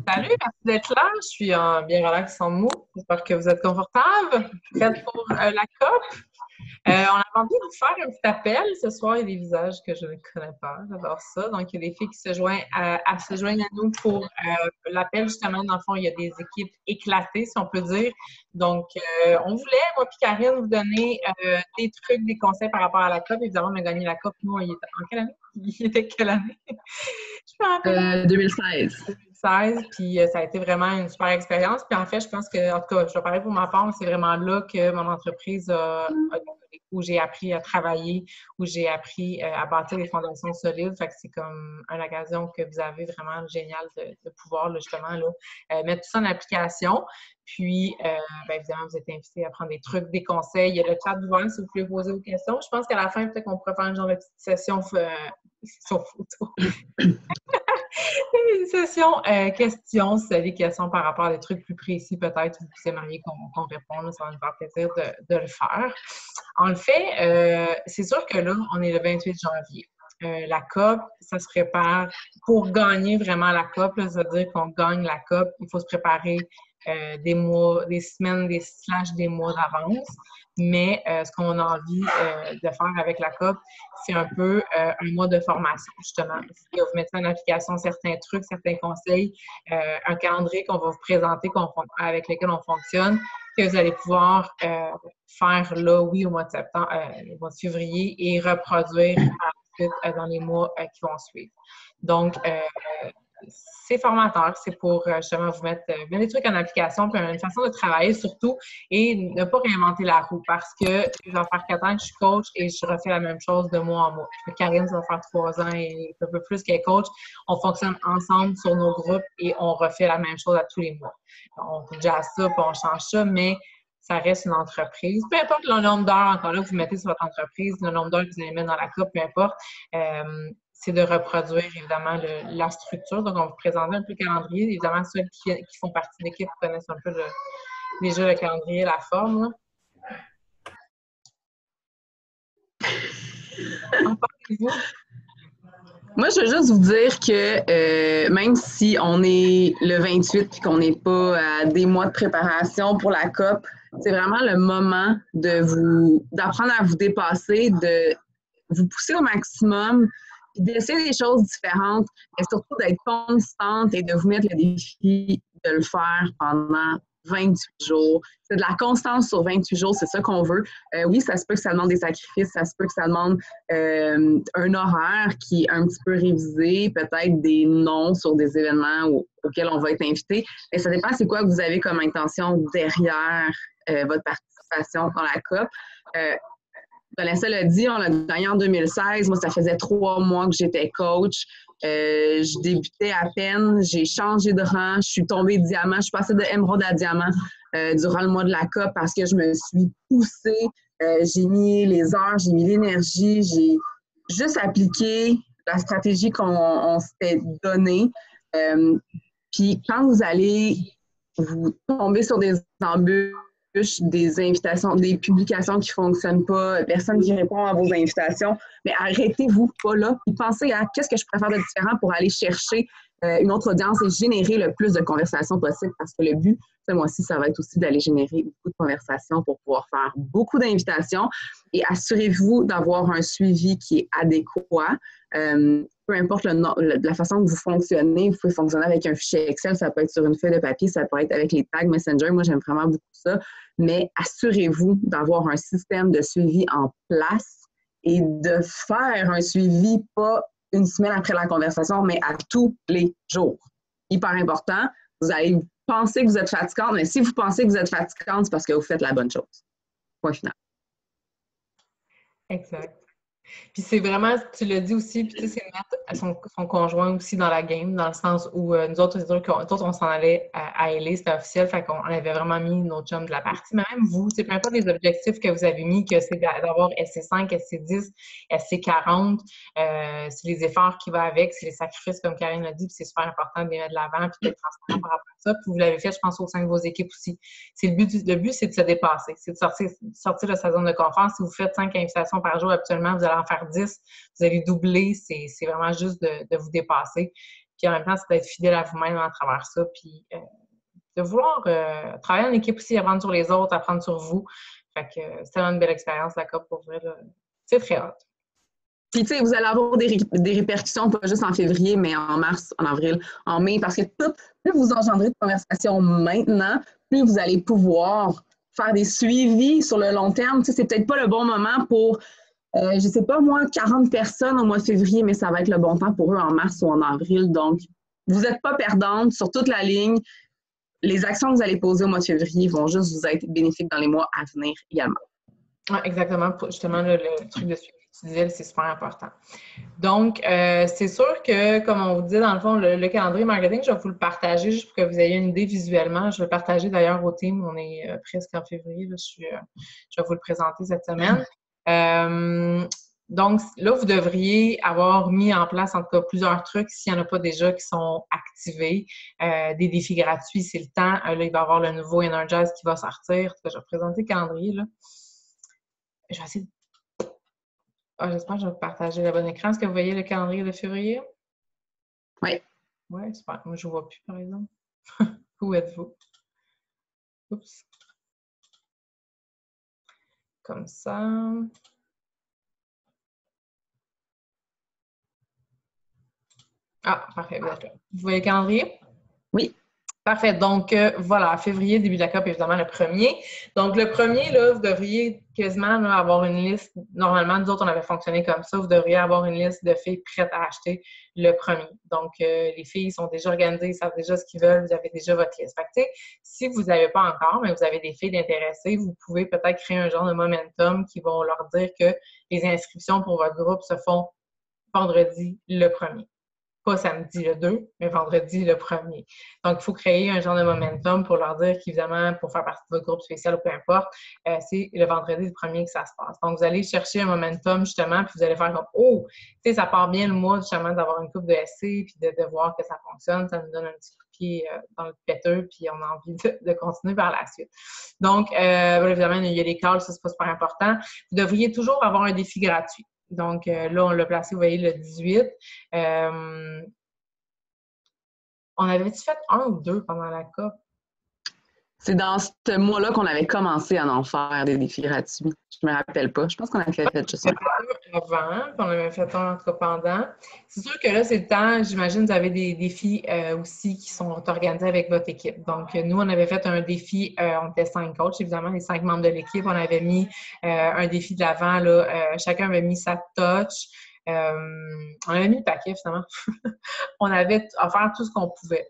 Salut, merci d'être là. Je suis bien relax en mou. J'espère que vous êtes confortable. Prête pour la COP. On a envie de vous faire un petit appel. Ce soir, il y a des visages que je ne connais pas. J'adore ça. Donc, il y a des filles qui se joignent à nous pour l'appel. Justement, dans le fond, il y a des équipes éclatées, si on peut dire. Donc, on voulait, moi et Karine, vous donner des trucs, des conseils par rapport à la COP. Évidemment, on a gagné la COP. Nous, il était en quelle année? Il était quelle année? Je me rappelle. 2016. 2016, puis ça a été vraiment une super expérience. Puis en fait, je pense que, en tout cas, je vais parler pour ma part, mais c'est vraiment là que mon entreprise a décollé, où j'ai appris à travailler, où j'ai appris à bâtir des fondations solides. Fait que c'est comme une occasion que vous avez vraiment géniale de pouvoir, là, justement, là, mettre tout ça en application. Puis, bien évidemment, vous êtes invités à prendre des trucs, des conseils. Il y a le chat ouvert si vous voulez poser vos questions. Je pense qu'à la fin, peut-être qu'on pourrait faire une genre de petite session sur photo. Une session questions, si vous avez des questions par rapport à des trucs plus précis, peut-être, vous aimeriez qu'on réponde, ça va nous faire plaisir de le faire. En fait, c'est sûr que là, on est le 28 janvier. La COP, ça se prépare pour gagner vraiment la COP, là, ça veut dire qu'on gagne la COP, il faut se préparer des mois, des semaines, des mois d'avance. Mais ce qu'on a envie de faire avec la COP, c'est un peu un mois de formation, justement. Vous mettez en application certains trucs, certains conseils, un calendrier qu'on va vous présenter, avec lequel on fonctionne, que vous allez pouvoir faire là, oui, au mois de septembre, au mois de février, et reproduire ensuite dans les mois qui vont suivre. Donc, c'est formateur, c'est pour justement vous mettre bien des trucs en application, puis une façon de travailler surtout, et ne pas réinventer la roue, parce que ça va faire 4 ans que je suis coach et je refais la même chose de mois en mois. Karine, ça va faire 3 ans et un peu plus qu'elle est coach. On fonctionne ensemble sur nos groupes et on refait la même chose à tous les mois. On déjà ça, puis on change ça, mais ça reste une entreprise. Peu importe le nombre d'heures encore là que vous mettez sur votre entreprise, le nombre d'heures que vous allez mettre dans la COP, peu importe. C'est de reproduire, évidemment, la structure. Donc, on va vous présenter un peu le calendrier. Évidemment, ceux qui font partie de l'équipe connaissent un peu déjà le calendrier, la forme. En parlez-vous? Moi, je veux juste vous dire que même si on est le 28 et qu'on n'est pas à des mois de préparation pour la COP, c'est vraiment le moment d'apprendre à vous dépasser, de vous pousser au maximum, puis d'essayer des choses différentes, mais surtout d'être constante et de vous mettre le défi de le faire pendant 28 jours. C'est de la constance sur 28 jours, c'est ça qu'on veut. Oui, ça se peut que ça demande des sacrifices, ça se peut que ça demande un horaire qui est un petit peu révisé, peut-être des noms sur des événements auxquels on va être invité, mais ça dépend c'est quoi que vous avez comme intention derrière votre participation dans la COP. Vanessa l'a dit, on l'a gagné en 2016. Moi, ça faisait 3 mois que j'étais coach. Je débutais à peine. J'ai changé de rang. Je suis tombée diamant. Je suis passée de émeraude à diamant durant le mois de la COP parce que je me suis poussée. J'ai mis les heures, j'ai mis l'énergie. J'ai juste appliqué la stratégie qu'on s'était donnée. Puis quand vous allez vous tomber sur des embûches, des invitations, des publications qui ne fonctionnent pas, personne qui répond à vos invitations, mais arrêtez-vous pas là. Pensez à qu'est-ce que je pourrais faire de différent pour aller chercher une autre audience et générer le plus de conversations possible, parce que le but, ce mois-ci, ça va être aussi d'aller générer beaucoup de conversations pour pouvoir faire beaucoup d'invitations et assurez-vous d'avoir un suivi qui est adéquat. Peu importe la façon que vous fonctionnez, vous pouvez fonctionner avec un fichier Excel, ça peut être sur une feuille de papier, ça peut être avec les tags Messenger. Moi, j'aime vraiment beaucoup ça. Mais assurez-vous d'avoir un système de suivi en place et de faire un suivi, pas une semaine après la conversation, mais à tous les jours. Hyper important. Vous allez penser que vous êtes fatigante, mais si vous pensez que vous êtes fatigante, c'est parce que vous faites la bonne chose. Point final. Exact. Puis c'est vraiment, tu l'as dit aussi, puis tu sais, c'est mettre son conjoint aussi dans la game, dans le sens où nous autres, c'est sûr on s'en allait à LA, c'était officiel, fait qu'on avait vraiment mis nos chums de la partie. Mais même vous, c'est peu importe les objectifs que vous avez mis, que c'est d'avoir SC5, SC10, SC40, c'est les efforts qui vont avec, c'est les sacrifices, comme Karine l'a dit, puis c'est super important de les mettre de l'avant, puis d'être transparent par rapport à ça. Puis vous l'avez fait, je pense, au sein de vos équipes aussi. C'est le but, c'est de se dépasser, c'est de sortir de sa zone de confort. Si vous faites 5 invitations par jour, habituellement, vous allez en faire 10, vous allez doubler, c'est vraiment juste de vous dépasser. Puis en même temps, c'est d'être fidèle à vous-même à travers ça. Puis de vouloir travailler en équipe aussi, apprendre sur les autres, apprendre sur vous. Fait que c'est tellement une belle expérience, la COP, pour vrai. C'est très hot. Puis, tu sais, vous allez avoir des répercussions, pas juste en février, mais en mars, en avril, en mai, parce que plus vous engendrez de conversations maintenant, plus vous allez pouvoir faire des suivis sur le long terme. Tu sais, c'est peut-être pas le bon moment pour, je sais pas moi, 40 personnes au mois de février, mais ça va être le bon temps pour eux en mars ou en avril. Donc, vous n'êtes pas perdante sur toute la ligne. Les actions que vous allez poser au mois de février vont juste vous être bénéfiques dans les mois à venir également. Ouais, exactement. Justement, le truc de suivi que tu disais, c'est super important. Donc, c'est sûr que, comme on vous dit, dans le fond, le calendrier marketing, je vais vous le partager juste pour que vous ayez une idée visuellement. Je vais le partager d'ailleurs au team. On est presque en février. Là, je vais vous le présenter cette semaine. Donc, là, vous devriez avoir mis en place, en tout cas, plusieurs trucs s'il n'y en a pas déjà qui sont activés. Des défis gratuits, c'est le temps. Là, il va y avoir le nouveau Energize qui va sortir. En tout cas, je vais présenter le calendrier, là. Je vais essayer de... j'espère que je vais partager le bon écran. Est-ce que vous voyez le calendrier de février? Oui. Oui, super. Moi, je ne vois plus, par exemple. Où êtes-vous? Oups. Comme ça. Ah, parfait. Vous voyez le calendrier? Oui. Parfait. Donc, voilà, février, début de la COP, évidemment, le 1er. Donc, le 1er, là, vous devriez quasiment là, avoir une liste. Normalement, nous autres, on avait fonctionné comme ça. Vous devriez avoir une liste de filles prêtes à acheter le 1er. Donc, les filles sont déjà organisées, ils savent déjà ce qu'ils veulent, vous avez déjà votre liste. Fait que, tu sais, si vous n'avez pas encore, mais vous avez des filles intéressées, vous pouvez peut-être créer un genre de momentum qui vont leur dire que les inscriptions pour votre groupe se font vendredi le 1er. Pas samedi le 2, mais vendredi le 1er. Donc, il faut créer un genre de momentum pour leur dire qu'évidemment, pour faire partie de votre groupe spécial ou peu importe, c'est le vendredi le 1er que ça se passe. Donc, vous allez chercher un momentum justement, puis vous allez faire comme oh, tu sais, ça part bien le mois justement d'avoir une coupe de SC, puis de voir que ça fonctionne. Ça nous donne un petit coup de pied dans le péteux, puis on a envie de continuer par la suite. Donc, évidemment, il y a les calls, ça, c'est pas super important. Vous devriez toujours avoir un défi gratuit. Donc, là, on l'a placé, vous voyez, le 18. On avait-tu fait 1 ou 2 pendant la COP? C'est dans ce mois-là qu'on avait commencé à en faire des défis gratuits. Je me rappelle pas. Je pense qu'on avait fait juste un. Avant, puis on avait fait un en tout cas pendant. C'est sûr que là, c'est le temps. J'imagine que vous avez des défis aussi qui sont organisés avec votre équipe. Donc, nous, on avait fait un défi, on était 5 coachs, évidemment, les 5 membres de l'équipe. On avait mis un défi de l'avant, là. Chacun avait mis sa touch. On avait mis le paquet, finalement. On avait offert tout ce qu'on pouvait.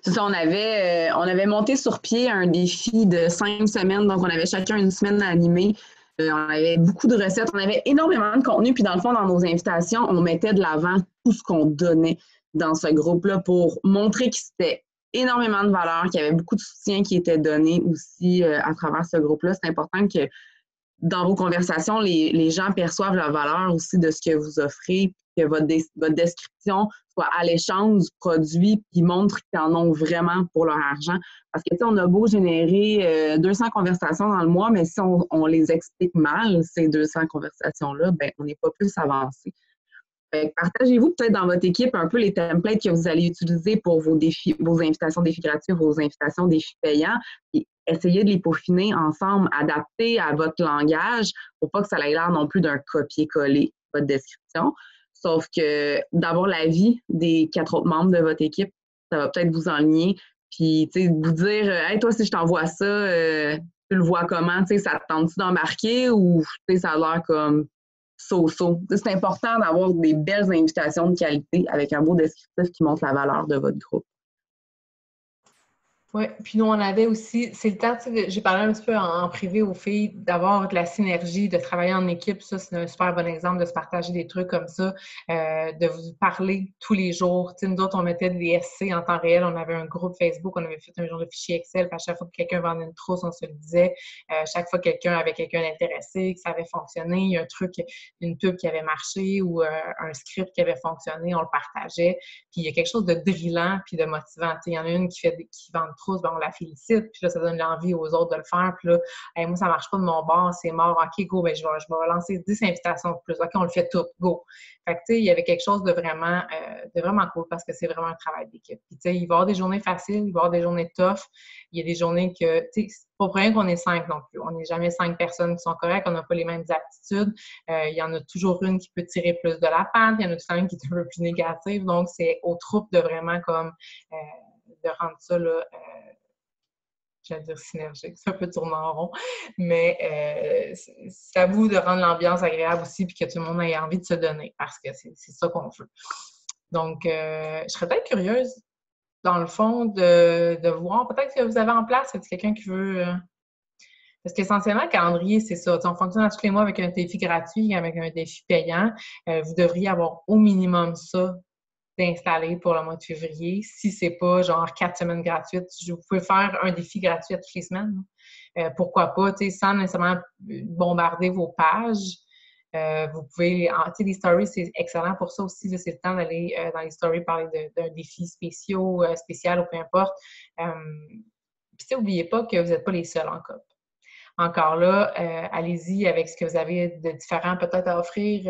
C'est ça, on avait monté sur pied un défi de 5 semaines. Donc, on avait chacun une semaine à animer. On avait beaucoup de recettes. On avait énormément de contenu. Puis, dans le fond, dans nos invitations, on mettait de l'avant tout ce qu'on donnait dans ce groupe-là pour montrer que c'était énormément de valeur, qu'il y avait beaucoup de soutien qui était donné aussi à travers ce groupe-là. C'est important que dans vos conversations, les gens perçoivent la valeur aussi de ce que vous offrez, que votre description soit alléchante du produit, puis montre qu'ils en ont vraiment pour leur argent. Parce que, tu sais, on a beau générer 200 conversations dans le mois, mais si on les explique mal, ces 200 conversations-là, ben on n'est pas plus avancé. Partagez-vous peut-être dans votre équipe un peu les templates que vous allez utiliser pour vos défis, vos invitations défis gratuits, vos invitations défis payants, et essayez de les peaufiner ensemble, adapter à votre langage pour pas que ça ait l'air non plus d'un copier-coller votre description. Sauf que d'avoir l'avis des 4 autres membres de votre équipe, ça va peut-être vous enligner. Puis, tu sais, vous dire, hey, toi, si je t'envoie ça, tu le vois comment? Tu sais, ça te tente-tu d'embarquer ou, tu sais, ça a l'air comme so-so. C'est important d'avoir des belles invitations de qualité avec un beau descriptif qui montre la valeur de votre groupe. Oui, puis nous, on avait aussi, c'est le temps, tu sais, j'ai parlé un petit peu en privé aux filles, d'avoir de la synergie, de travailler en équipe. Ça, c'est un super bon exemple de se partager des trucs comme ça, de vous parler tous les jours. Tu sais, nous autres, on mettait des SC en temps réel. On avait un groupe Facebook, on avait fait un genre de fichier Excel, puis à chaque fois que quelqu'un vendait une trousse, on se le disait. Chaque fois que quelqu'un avait quelqu'un d'intéressé, que ça avait fonctionné, il y a un truc, une pub qui avait marché ou un script qui avait fonctionné, on le partageait. Puis il y a quelque chose de drillant puis de motivant. Tu sais, il y en a une qui vend une trousse, ben, on la félicite, puis là, ça donne l'envie aux autres de le faire, puis là, hey, moi, ça marche pas de mon bord, c'est mort, OK, go, ben, je vais lancer 10 invitations de plus, OK, on le fait tout, go. Fait que, tu sais, il y avait quelque chose de vraiment cool parce que c'est vraiment un travail d'équipe. Puis, tu sais, il va y avoir des journées faciles, il va y avoir des journées tough, il y a des journées que, tu sais, c'est pas pour rien qu'on est 5 non plus. On n'est jamais 5 personnes qui sont correctes, on n'a pas les mêmes aptitudes. Il y en a toujours une qui peut tirer plus de la patte, il y en a toujours une qui est un peu plus négative. Donc, c'est aux troupes de vraiment comme de rendre ça, là, j'allais dire synergique, c'est un peu tourné en rond, mais c'est à vous de rendre l'ambiance agréable aussi puis que tout le monde ait envie de se donner parce que c'est ça qu'on veut. Donc, je serais peut-être curieuse, dans le fond, de voir peut-être que vous avez en place, c'est quelqu'un qui veut... Parce qu'essentiellement, le calendrier, c'est ça. On fonctionne à tous les mois avec un défi gratuit, avec un défi payant. Vous devriez avoir au minimum ça d'installer pour le mois de février. Si c'est pas genre 4 semaines gratuites, vous pouvez faire un défi gratuit à toutes les semaines. Pourquoi pas, sans nécessairement bombarder vos pages. Vous pouvez, les stories, c'est excellent pour ça aussi. C'est le temps d'aller dans les stories parler d'un défi spécial ou peu importe. Puis, n'oubliez pas que vous n'êtes pas les seuls en COP. Encore là, allez-y avec ce que vous avez de différent peut-être à offrir,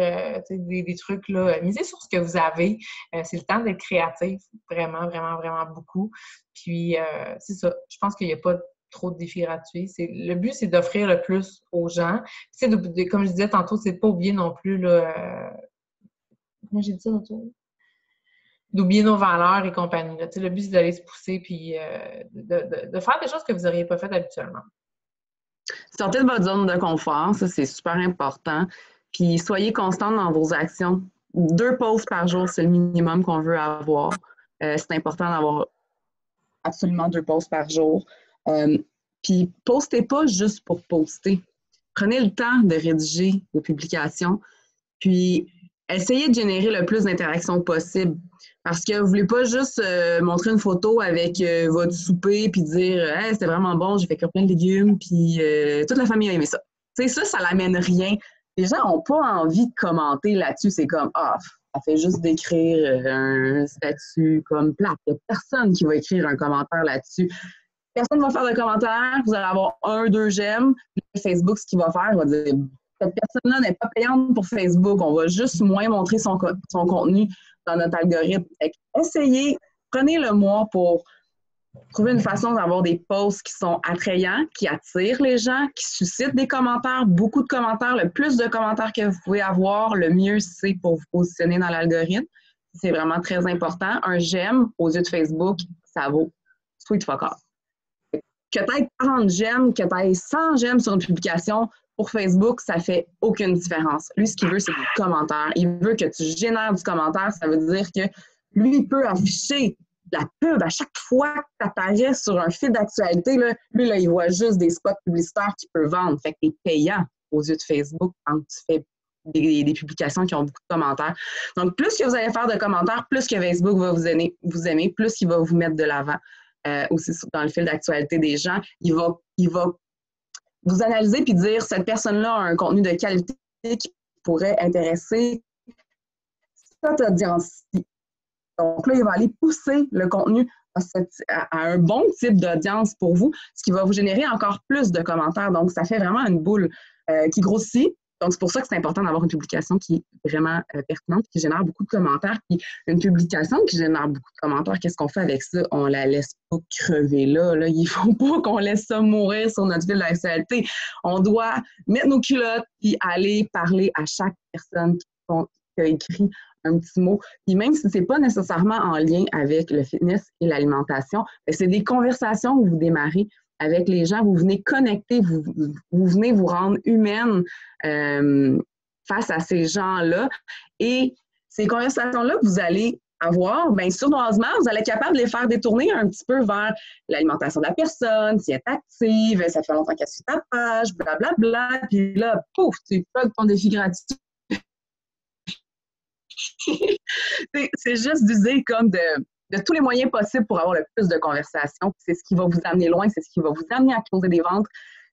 des trucs, là. Misez sur ce que vous avez. C'est le temps d'être créatif, vraiment, vraiment, vraiment beaucoup. Puis, c'est ça. Je pense qu'il n'y a pas trop de défis gratuits. Le but, c'est d'offrir le plus aux gens. Comme je disais tantôt, c'est de pas oublier non plus, là, comment j'ai dit ça tantôt? D'oublier nos valeurs et compagnie. Là. Le but, c'est d'aller se pousser puis de faire des choses que vous n'auriez pas faites habituellement. Sortez de votre zone de confort, ça c'est super important. Puis soyez constant dans vos actions. 2 posts par jour, c'est le minimum qu'on veut avoir. C'est important d'avoir absolument 2 posts par jour. Puis postez pas juste pour poster. Prenez le temps de rédiger vos publications. Puis essayez de générer le plus d'interactions possible. Parce que vous ne voulez pas juste montrer une photo avec votre souper puis dire hey, c'était vraiment bon, j'ai fait cuire plein de légumes, puis toute la famille a aimé ça. Tu sais, ça l'amène rien. Les gens n'ont pas envie de commenter là-dessus. C'est comme ça fait juste d'écrire un statut comme plate. Il n'y a personne qui va écrire un commentaire là-dessus. Personne ne va faire de commentaire. Vous allez avoir 1, 2 j'aime. Facebook, ce qu'il va faire, il va dire cette personne-là n'est pas payante pour Facebook. On va juste moins montrer son contenu dans notre algorithme. Essayez, prenez le mois pour trouver une façon d'avoir des posts qui sont attrayants, qui attirent les gens, qui suscitent des commentaires, beaucoup de commentaires. Le plus de commentaires que vous pouvez avoir, le mieux c'est pour vous positionner dans l'algorithme. C'est vraiment très important. Un j'aime aux yeux de Facebook, ça vaut sweet fuck off. Que tu aies 40 j'aime, que tu aies 100 j'aime sur une publication, pour Facebook, ça fait aucune différence. Lui, ce qu'il veut, c'est des commentaires. Il veut que tu génères du commentaire. Ça veut dire que lui, il peut afficher de la pub à chaque fois que tu apparais sur un fil d'actualité. Là, lui, là, il voit juste des spots publicitaires qu'il peut vendre. Fait que tu es payant aux yeux de Facebook quand tu fais des publications qui ont beaucoup de commentaires. Donc, plus que vous allez faire de commentaires, plus que Facebook va vous aimer, plus il va vous mettre de l'avant. Aussi dans le fil d'actualité des gens, il va vous analyser puis dire cette personne-là a un contenu de qualité qui pourrait intéresser cette audience-ci. Donc là, il va aller pousser le contenu à un bon type d'audience pour vous, ce qui va vous générer encore plus de commentaires. Donc, ça fait vraiment une boule qui grossit. Donc, c'est pour ça que c'est important d'avoir une publication qui est vraiment pertinente, qui génère beaucoup de commentaires. Puis, une publication qui génère beaucoup de commentaires, qu'est-ce qu'on fait avec ça? On la laisse pas crever là. Il ne faut pas qu'on laisse ça mourir sur notre fil d'actualité. On doit mettre nos culottes puis aller parler à chaque personne qui a écrit un petit mot. Puis même si ce n'est pas nécessairement en lien avec le fitness et l'alimentation, c'est des conversations que vous démarrez avec les gens, vous venez connecter, vous venez vous rendre humaine face à ces gens-là. Et ces conversations-là que vous allez avoir, bien sournoisement, vous allez être capable de les faire détourner un petit peu vers l'alimentation de la personne, si elle est active, ça fait longtemps qu'elle suit ta page, blablabla. Puis là, pouf, tu plugues ton défi gratuit. C'est juste d'user comme de tous les moyens possibles pour avoir le plus de conversations. C'est ce qui va vous amener loin, c'est ce qui va vous amener à closer des ventes.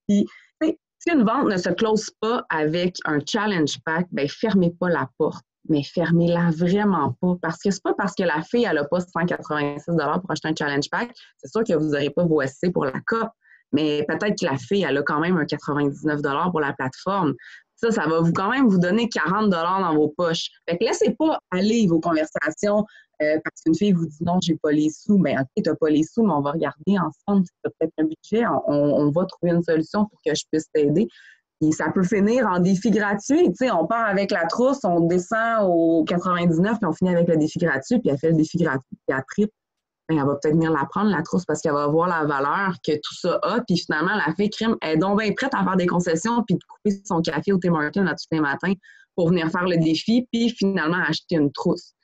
Puis, si une vente ne se close pas avec un challenge pack, bien, fermez pas la porte. mais fermez-la vraiment pas. Parce que c'est pas parce que la fille, elle n'a pas 186 pour acheter un challenge pack, c'est sûr que vous n'aurez pas vos SC pour la COP, mais peut-être que la fille, elle a quand même un 99 pour la plateforme. Ça va quand même vous donner 40 dans vos poches. Fait que laissez pas aller vos conversations parce qu'une fille vous dit non, j'ai pas les sous. Mais OK, t'as pas les sous, mais on va regarder ensemble si tu as peut-être un budget. On va trouver une solution pour que je puisse t'aider. Et ça peut finir en défi gratuit. Tu sais, on part avec la trousse, on descend au 99, puis on finit avec le défi gratuit, puis elle fait le défi gratuit, puis elle tripe. Ben, elle va peut-être venir la prendre, la trousse, parce qu'elle va voir la valeur que tout ça a. Puis finalement, la fille crime est donc bien prête à faire des concessions, puis de couper son café au Tim Hortons à tous les matins pour venir faire le défi, puis finalement acheter une trousse.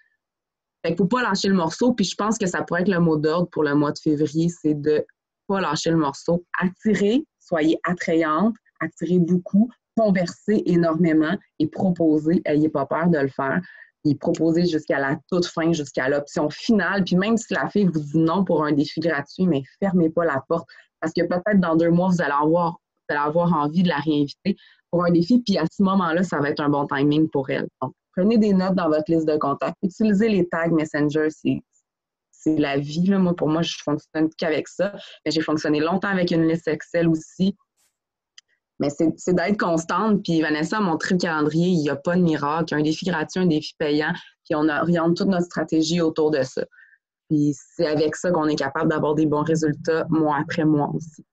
Fait qu'il ne faut pas lâcher le morceau. Puis je pense que ça pourrait être le mot d'ordre pour le mois de février, c'est de ne pas lâcher le morceau. Attirez, soyez attrayante, attirez beaucoup, conversez énormément et proposez. N'ayez pas peur de le faire. Et proposez jusqu'à la toute fin, jusqu'à l'option finale. Puis même si la fille vous dit non pour un défi gratuit, mais fermez pas la porte. Parce que peut-être dans 2 mois, vous allez avoir envie de la réinviter pour un défi. Puis à ce moment-là, ça va être un bon timing pour elle. Donc, prenez des notes dans votre liste de contacts. Utilisez les tags Messenger, c'est la vie. Là. Moi, pour moi, je fonctionne qu'avec ça. Mais j'ai fonctionné longtemps avec une liste Excel aussi. Mais c'est d'être constante. Puis Vanessa a montré le calendrier, il n'y a pas de miracle. Un défi gratuit, un défi payant. Puis on oriente toute notre stratégie autour de ça. Puis c'est avec ça qu'on est capable d'avoir des bons résultats mois après mois aussi.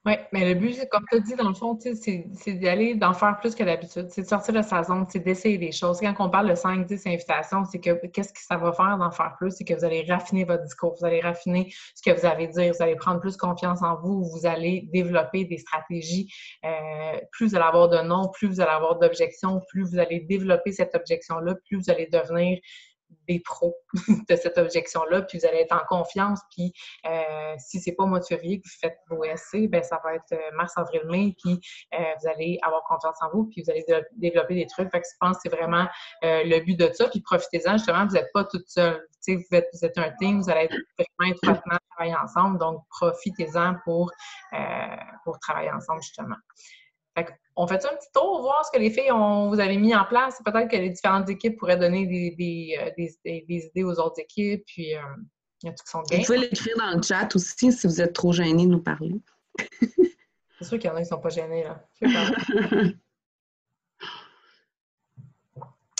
Oui, mais le but, comme tu as dit, dans le fond, c'est d'aller d'en faire plus que d'habitude. C'est de sortir de sa zone, c'est d'essayer des choses. Quand on parle de 5-10 invitations, c'est que qu'est-ce que ça va faire d'en faire plus? C'est que vous allez raffiner votre discours, vous allez raffiner ce que vous allez dire, vous allez prendre plus confiance en vous, vous allez développer des stratégies. Plus vous allez avoir de non, plus vous allez avoir d'objections, plus vous allez développer cette objection-là, plus vous allez devenir des pros de cette objection-là, puis vous allez être en confiance, puis si c'est pas au mois de février que vous faites vos SC, ben ça va être mars, avril, mai, puis vous allez avoir confiance en vous, puis vous allez développer des trucs. Fait que je pense que c'est vraiment le but de ça, puis profitez-en, justement, vous n'êtes pas toute seule. Tu sais, vous êtes un team, vous allez vraiment étroitement travailler ensemble, donc profitez-en pour travailler ensemble, justement. Fait on fait un petit tour, voir ce que les filles vous avez mis en place. Peut-être que les différentes équipes pourraient donner des idées aux autres équipes. Puis, il y a tout qui sont Vous pouvez l'écrire dans le chat aussi si vous êtes trop gênés de nous parler. C'est sûr qu'il y en a qui ne sont pas gênés, là.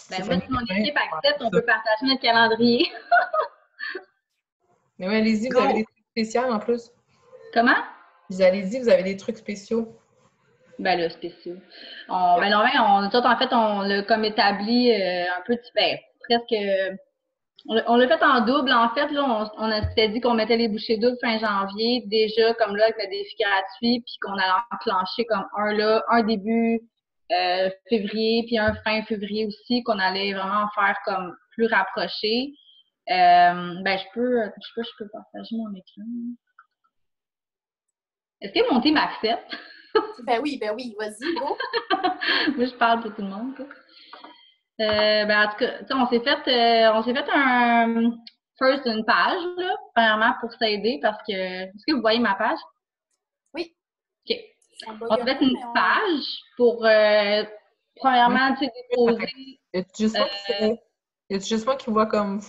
Ben, moi, si mon équipe accepte, on peut partager notre calendrier. Mais oui, allez-y, vous avez des trucs spéciaux en plus. Comment? Allez-y, vous avez des trucs spéciaux. Ben là, spéciaux. Ben non, en fait, on l'a comme établi un peu, presque. On l'a fait en double, en fait. Là, on s'était dit qu'on mettait les bouchées doubles fin janvier, déjà, comme là, avec le défi gratuit, puis qu'on allait enclencher comme un début février, puis un fin février aussi, qu'on allait vraiment faire comme plus rapproché. Ben, je peux partager mon écran. Est-ce que mon team m'accepte? Ben oui, vas-y, go! Moi, je parle pour tout le monde. Ben, en tout cas, on s'est fait une page, là, premièrement, pour s'aider, parce que... Est-ce que vous voyez ma page? Oui. OK. On s'est fait une page pour, premièrement, tu sais, déposer... Y a-tu juste moi qui vois comme...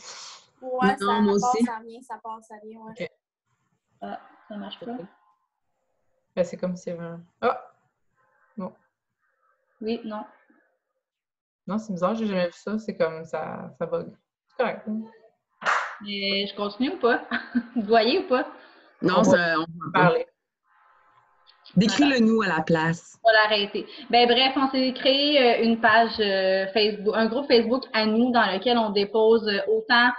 Ouais, non, ça passe, ça vient, ouais. Okay. Ah, ça marche pas. Ben, c'est comme si... Ah! Non. Oui, non. Non, c'est bizarre, j'ai jamais vu ça. C'est comme ça bug. C'est correct. Mais je continue ou pas? Vous voyez ou pas? Non, on va parler. Décris-le-nous à la place. On va l'arrêter. Ben bref, on s'est créé une page Facebook, un groupe Facebook à nous dans lequel on dépose autant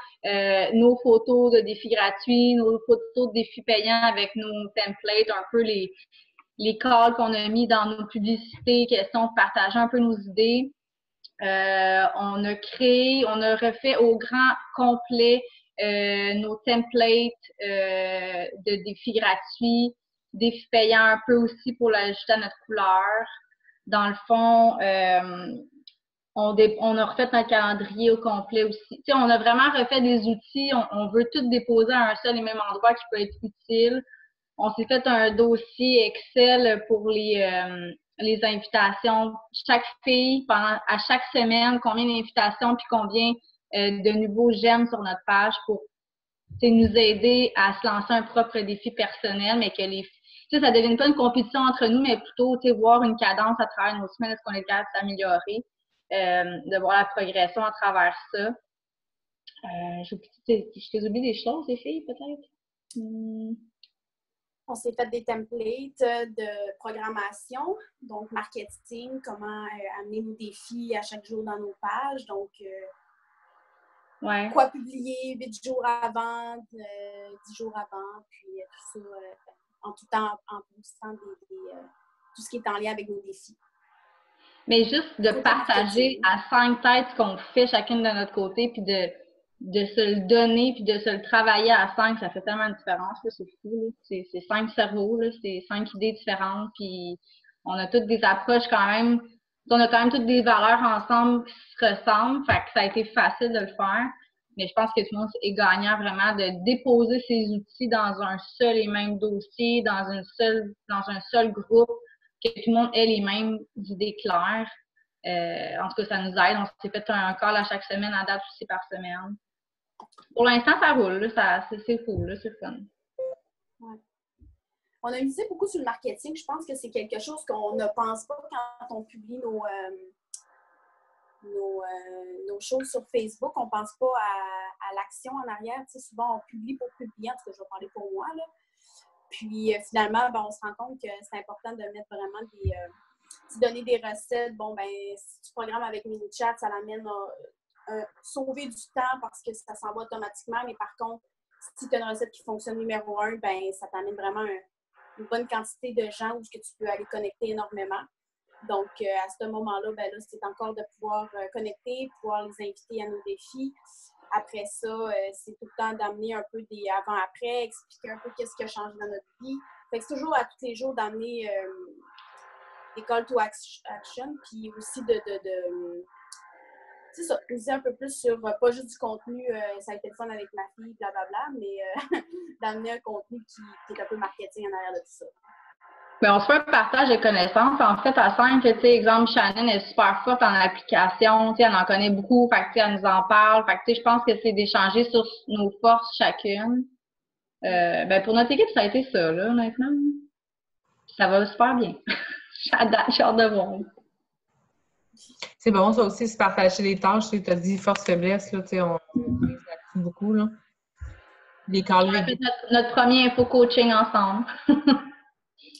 nos photos de défis gratuits, nos photos de défis payants avec nos templates, un peu les calls qu'on a mis dans nos publicités, questions de partager un peu nos idées. On a refait au grand complet nos templates de défis gratuits, défis payants un peu aussi pour l'ajouter à notre couleur. Dans le fond, on a refait notre calendrier au complet aussi. T'sais, on a vraiment refait des outils. On veut tout déposer à un seul et même endroit qui peut être utile. On s'est fait un dossier Excel pour les invitations. Chaque fille, à chaque semaine, combien d'invitations puis combien de nouveaux j'aime sur notre page pour nous aider à se lancer un propre défi personnel, mais que ça ne devienne pas une compétition entre nous, mais plutôt voir une cadence à travers nos semaines, est-ce qu'on est capable de s'améliorer, de voir la progression à travers ça. Je t'ai oublié des choses, les filles, peut-être? On s'est fait des templates de programmation, donc marketing, comment amener nos défis à chaque jour dans nos pages. Donc, quoi publier 8 jours avant, 10 jours avant, puis tout ça en tout temps, en postant tout ce qui est en lien avec nos défis. Mais juste de partager à 5 têtes ce qu'on fait chacune de notre côté, puis de se le donner, puis de se le travailler à 5, ça fait tellement de différence, là, c'est fou. C'est 5 cerveaux, là, c'est 5 idées différentes, puis on a toutes des approches quand même, on a quand même toutes des valeurs ensemble qui se ressemblent, fait que ça a été facile de le faire. Mais je pense que tout le monde est gagnant vraiment de déposer ses outils dans un seul et même dossier, dans un seul groupe, que tout le monde ait les mêmes idées claires. En tout cas, ça nous aide. On s'est fait un call à chaque semaine, à date aussi par semaine. Pour l'instant, ça roule. Là, c'est cool, là, c'est fun. Ouais. On a misé beaucoup sur le marketing. Je pense que c'est quelque chose qu'on ne pense pas quand on publie nos choses sur Facebook. On ne pense pas à l'action en arrière. Tu sais, souvent, on publie pour publier. En tout cas, je vais parler pour moi, là. Puis, finalement, on se rend compte que c'est important de mettre vraiment donner des recettes. Bon, si tu programmes avec ManyChat, ça l'amène à sauver du temps parce que ça s'en va automatiquement. Mais par contre, si tu as une recette qui fonctionne numéro 1, ça t'amène vraiment une bonne quantité de gens où tu peux aller connecter énormément. Donc, à ce moment-là, c'est encore de pouvoir connecter, pouvoir les inviter à nos défis. Après ça, c'est tout le temps d'amener un peu des avant-après, expliquer un peu qu'est-ce qui a changé dans notre vie. Fait que c'est toujours à tous les jours d'amener des call to action, puis aussi c'est ça, user un peu plus sur pas juste du contenu, ça a été le fun avec ma fille, blablabla, mais d'amener un contenu qui est un peu marketing en arrière de tout ça. Bien, on se fait un partage de connaissances. En fait, à 5, tu sais, exemple, Shannon est super forte en application, tu sais, elle en connaît beaucoup, fait que, elle nous en parle. Fait que, tu sais, je pense que c'est d'échanger sur nos forces chacune. Pour notre équipe, ça a été ça, là, honnêtement. Ça va super bien. J'ai hâte de voir. C'est bon, ça aussi, se partager les tâches. Tu as dit force-faiblesse, là, tu sais, on les beaucoup, là. Les calls. On a fait notre premier info-coaching ensemble.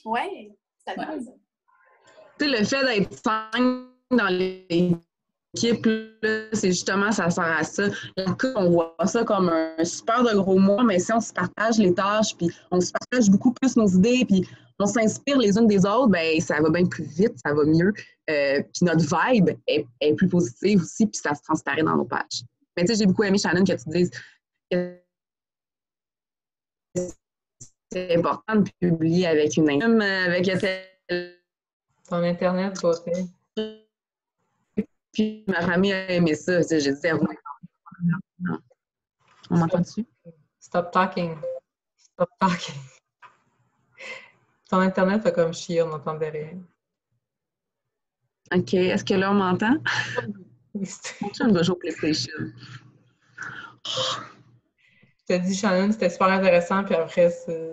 Oui, c'est ça. Tu sais, le fait d'être 5 dans l'équipe, c'est justement, ça sert à ça. On voit ça comme un super de gros mois, mais si on se partage les tâches, puis on se partage beaucoup plus nos idées, puis on s'inspire les unes des autres, ça va bien plus vite, ça va mieux. Puis notre vibe est plus positive aussi, puis ça se transparaît dans nos pages. Mais tu sais, j'ai beaucoup aimé, Shannon, que tu dises que c'est important de publier avec une income, avec ton Internet, beauté. Puis ma famille a aimé ça. J'ai dit zéro. On m'entend dessus? Stop talking. Stop talking. Ton Internet fait comme chier, on n'entendait rien. OK. Est-ce que là, on m'entend? Mon chum va jouer au PlayStation. Je t'ai dit, Shannon, c'était super intéressant, puis après, c'est...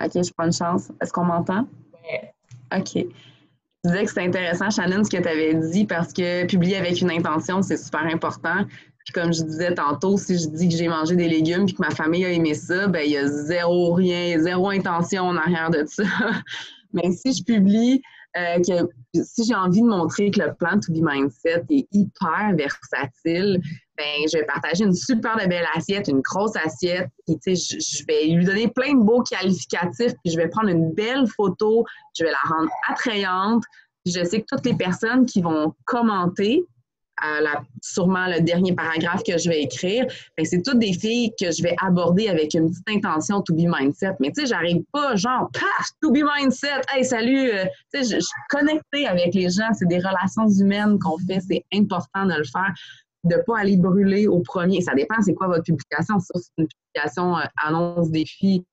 OK, je prends une chance. Est-ce qu'on m'entend? Ouais. OK. Je disais que c'était intéressant, Shannon, ce que tu avais dit, parce que publier avec une intention, c'est super important. Puis comme je disais tantôt, si je dis que j'ai mangé des légumes puis que ma famille a aimé ça, il y a zéro intention en arrière de ça. Mais si je publie si j'ai envie de montrer que le plan To Be Mindset est hyper versatile, je vais partager une super belle assiette, une grosse assiette, puis je vais lui donner plein de beaux qualificatifs, puis je vais prendre une belle photo, je vais la rendre attrayante. Puis je sais que toutes les personnes qui vont commenter sûrement le dernier paragraphe que je vais écrire, c'est toutes des filles que je vais aborder avec une petite intention To Be Mindset. Mais tu sais, j'arrive pas genre, paf, To Be Mindset, hey, salut! Tu sais, je suis connectée avec les gens, c'est des relations humaines qu'on fait, c'est important de le faire, de pas aller brûler au premier. Ça dépend, c'est quoi votre publication? Ça, c'est une publication annonce défi.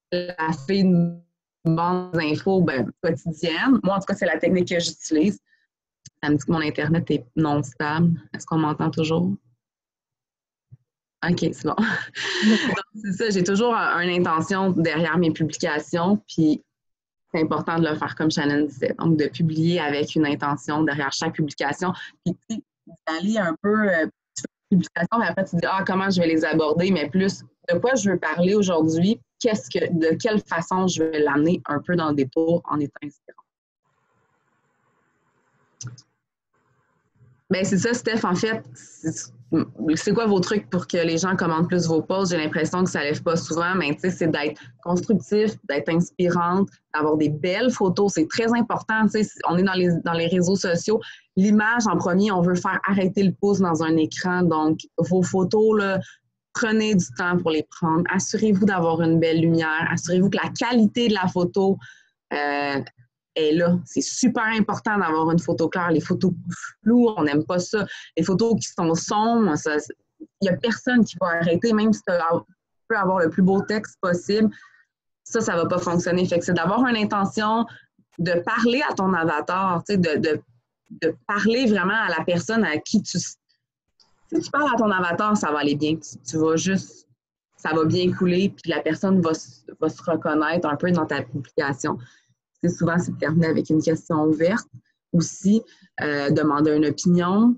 placer une bande d'infos quotidienne. Moi, en tout cas, c'est la technique que j'utilise. Ça me dit que mon Internet est non stable. Est-ce qu'on m'entend toujours? OK, c'est bon. Donc, c'est ça, j'ai toujours une intention derrière mes publications, puis c'est important de le faire comme Shannon disait. Donc, de publier avec une intention derrière chaque publication, puis d'aller un peu publication, mais après tu te dis comment je vais les aborder, mais plus de quoi je veux parler aujourd'hui, de quelle façon je vais l'amener un peu dans le détour en étant inspirant. Bien, c'est ça, Steph, en fait, c'est quoi vos trucs pour que les gens commentent plus vos posts? J'ai l'impression que ça lève pas souvent, mais tu sais, c'est d'être constructif, d'être inspirante, d'avoir des belles photos. C'est très important, tu sais, on est dans les réseaux sociaux. L'image, en premier, on veut faire arrêter le pouce dans un écran. Donc, vos photos, là, prenez du temps pour les prendre. Assurez-vous d'avoir une belle lumière. Assurez-vous que la qualité de la photo est là. C'est super important d'avoir une photo claire. Les photos floues, on n'aime pas ça. Les photos qui sont sombres, il n'y a personne qui va arrêter, même si tu peux avoir le plus beau texte possible. Ça ne va pas fonctionner. Fait que c'est d'avoir une intention de parler à ton avatar, tu sais, de parler vraiment à la personne à qui tu... Si tu parles à ton avatar, ça va aller bien. Tu vas juste... Ça va bien couler, puis la personne va se reconnaître un peu dans ta publication. Souvent, c'est terminé avec une question ouverte. Aussi, demander une opinion.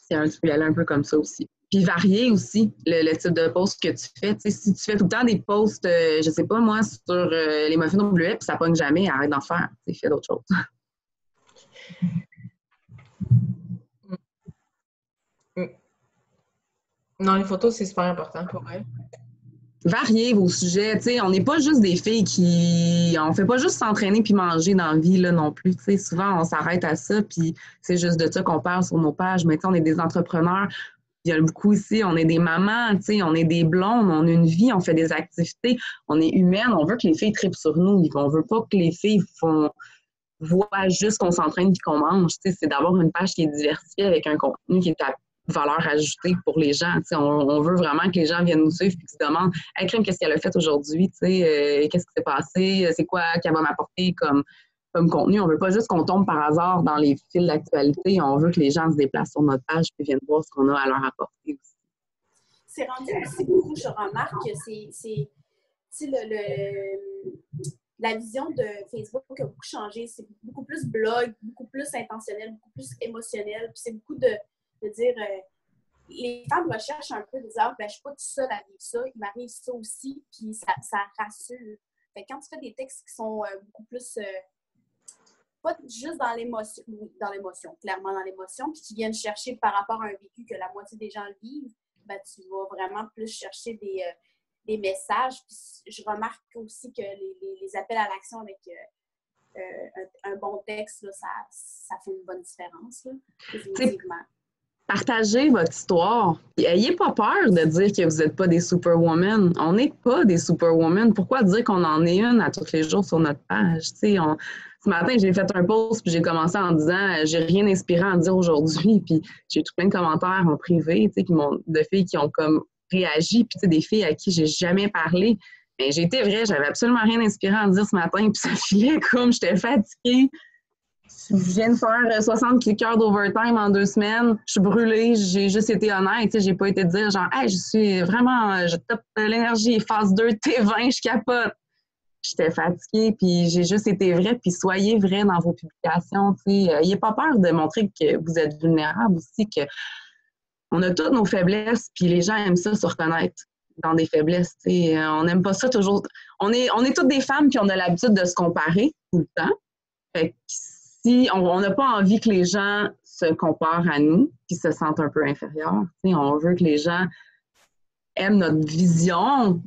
Tu peux aller un peu comme ça aussi. Puis varier aussi le type de post que tu fais. Tu sais, si tu fais tout le temps des posts, je ne sais pas moi, sur les muffins au bleuet, puis ça ne pogne jamais, arrête d'en faire. Tu sais, fais d'autres choses. Non, les photos, c'est super important pour elle. Varier vos sujets, tu sais, on n'est pas juste des filles on fait pas juste s'entraîner puis manger dans la vie, là, non plus, tu sais, souvent, on s'arrête à ça, puis c'est juste de ça qu'on parle sur nos pages, mais tu sais, on est des entrepreneurs, il y a beaucoup ici, on est des mamans, tu sais, on est des blondes, on a une vie, on fait des activités, on est humaine, on veut que les filles trippent sur nous, on veut pas que les filles voient juste qu'on s'entraîne puis qu'on mange, tu sais, c'est d'avoir une page qui est diversifiée avec un contenu qui est à valeur ajoutée pour les gens. On veut vraiment que les gens viennent nous suivre et qu'ils se demandent « Hey, Crème, qu'est-ce qu'elle a fait aujourd'hui? Qu'est-ce qui s'est passé? C'est quoi qu'elle va m'apporter comme contenu? » On ne veut pas juste qu'on tombe par hasard dans les fils d'actualité. On veut que les gens se déplacent sur notre page et viennent voir ce qu'on a à leur apporter aussi. C'est rendu aussi beaucoup, je remarque que la vision de Facebook a beaucoup changé. C'est beaucoup plus blog, beaucoup plus intentionnel, beaucoup plus émotionnel. Puis c'est beaucoup de dire, les femmes recherchent un peu de dire, je ne suis pas toute seule à vivre ça, il m'arrive ça aussi, puis ça rassure. Fait que quand tu fais des textes qui sont beaucoup plus, pas juste dans l'émotion, oui, dans l'émotion, clairement dans l'émotion, puis qui viennent chercher par rapport à un vécu que la moitié des gens vivent, tu vas vraiment plus chercher des messages. Puis je remarque aussi que les appels à l'action avec un bon texte, là, ça fait une bonne différence, là, définitivement. Partagez votre histoire. N'ayez pas peur de dire que vous n'êtes pas des superwomen. On n'est pas des superwomen. Pourquoi dire qu'on en est une à tous les jours sur notre page? Ce matin, j'ai fait un post puis j'ai commencé en disant j'ai rien d'inspirant à dire aujourd'hui. Puis j'ai eu tout plein de commentaires en privé de filles qui ont comme réagi. Puis des filles à qui j'ai jamais parlé. Mais j'ai été vraie, j'avais absolument rien d'inspirant à dire ce matin. Puis ça filait comme j'étais fatiguée. Je viens de faire 60 heures d'overtime en 2 semaines. Je suis brûlée. J'ai juste été honnête. J'ai pas été dire genre, hey, je top l'énergie, phase 2, T20, je capote. J'étais fatiguée, puis j'ai juste été vraie. Puis soyez vrai dans vos publications. N'ayez pas peur de montrer que vous êtes vulnérable aussi, que on a toutes nos faiblesses, puis les gens aiment ça se reconnaître dans des faiblesses. On n'aime pas ça toujours. On est toutes des femmes, puis on a l'habitude de se comparer tout le temps. Fait que, si on n'a pas envie que les gens se comparent à nous, qu'ils se sentent un peu inférieurs, on veut que les gens aiment notre vision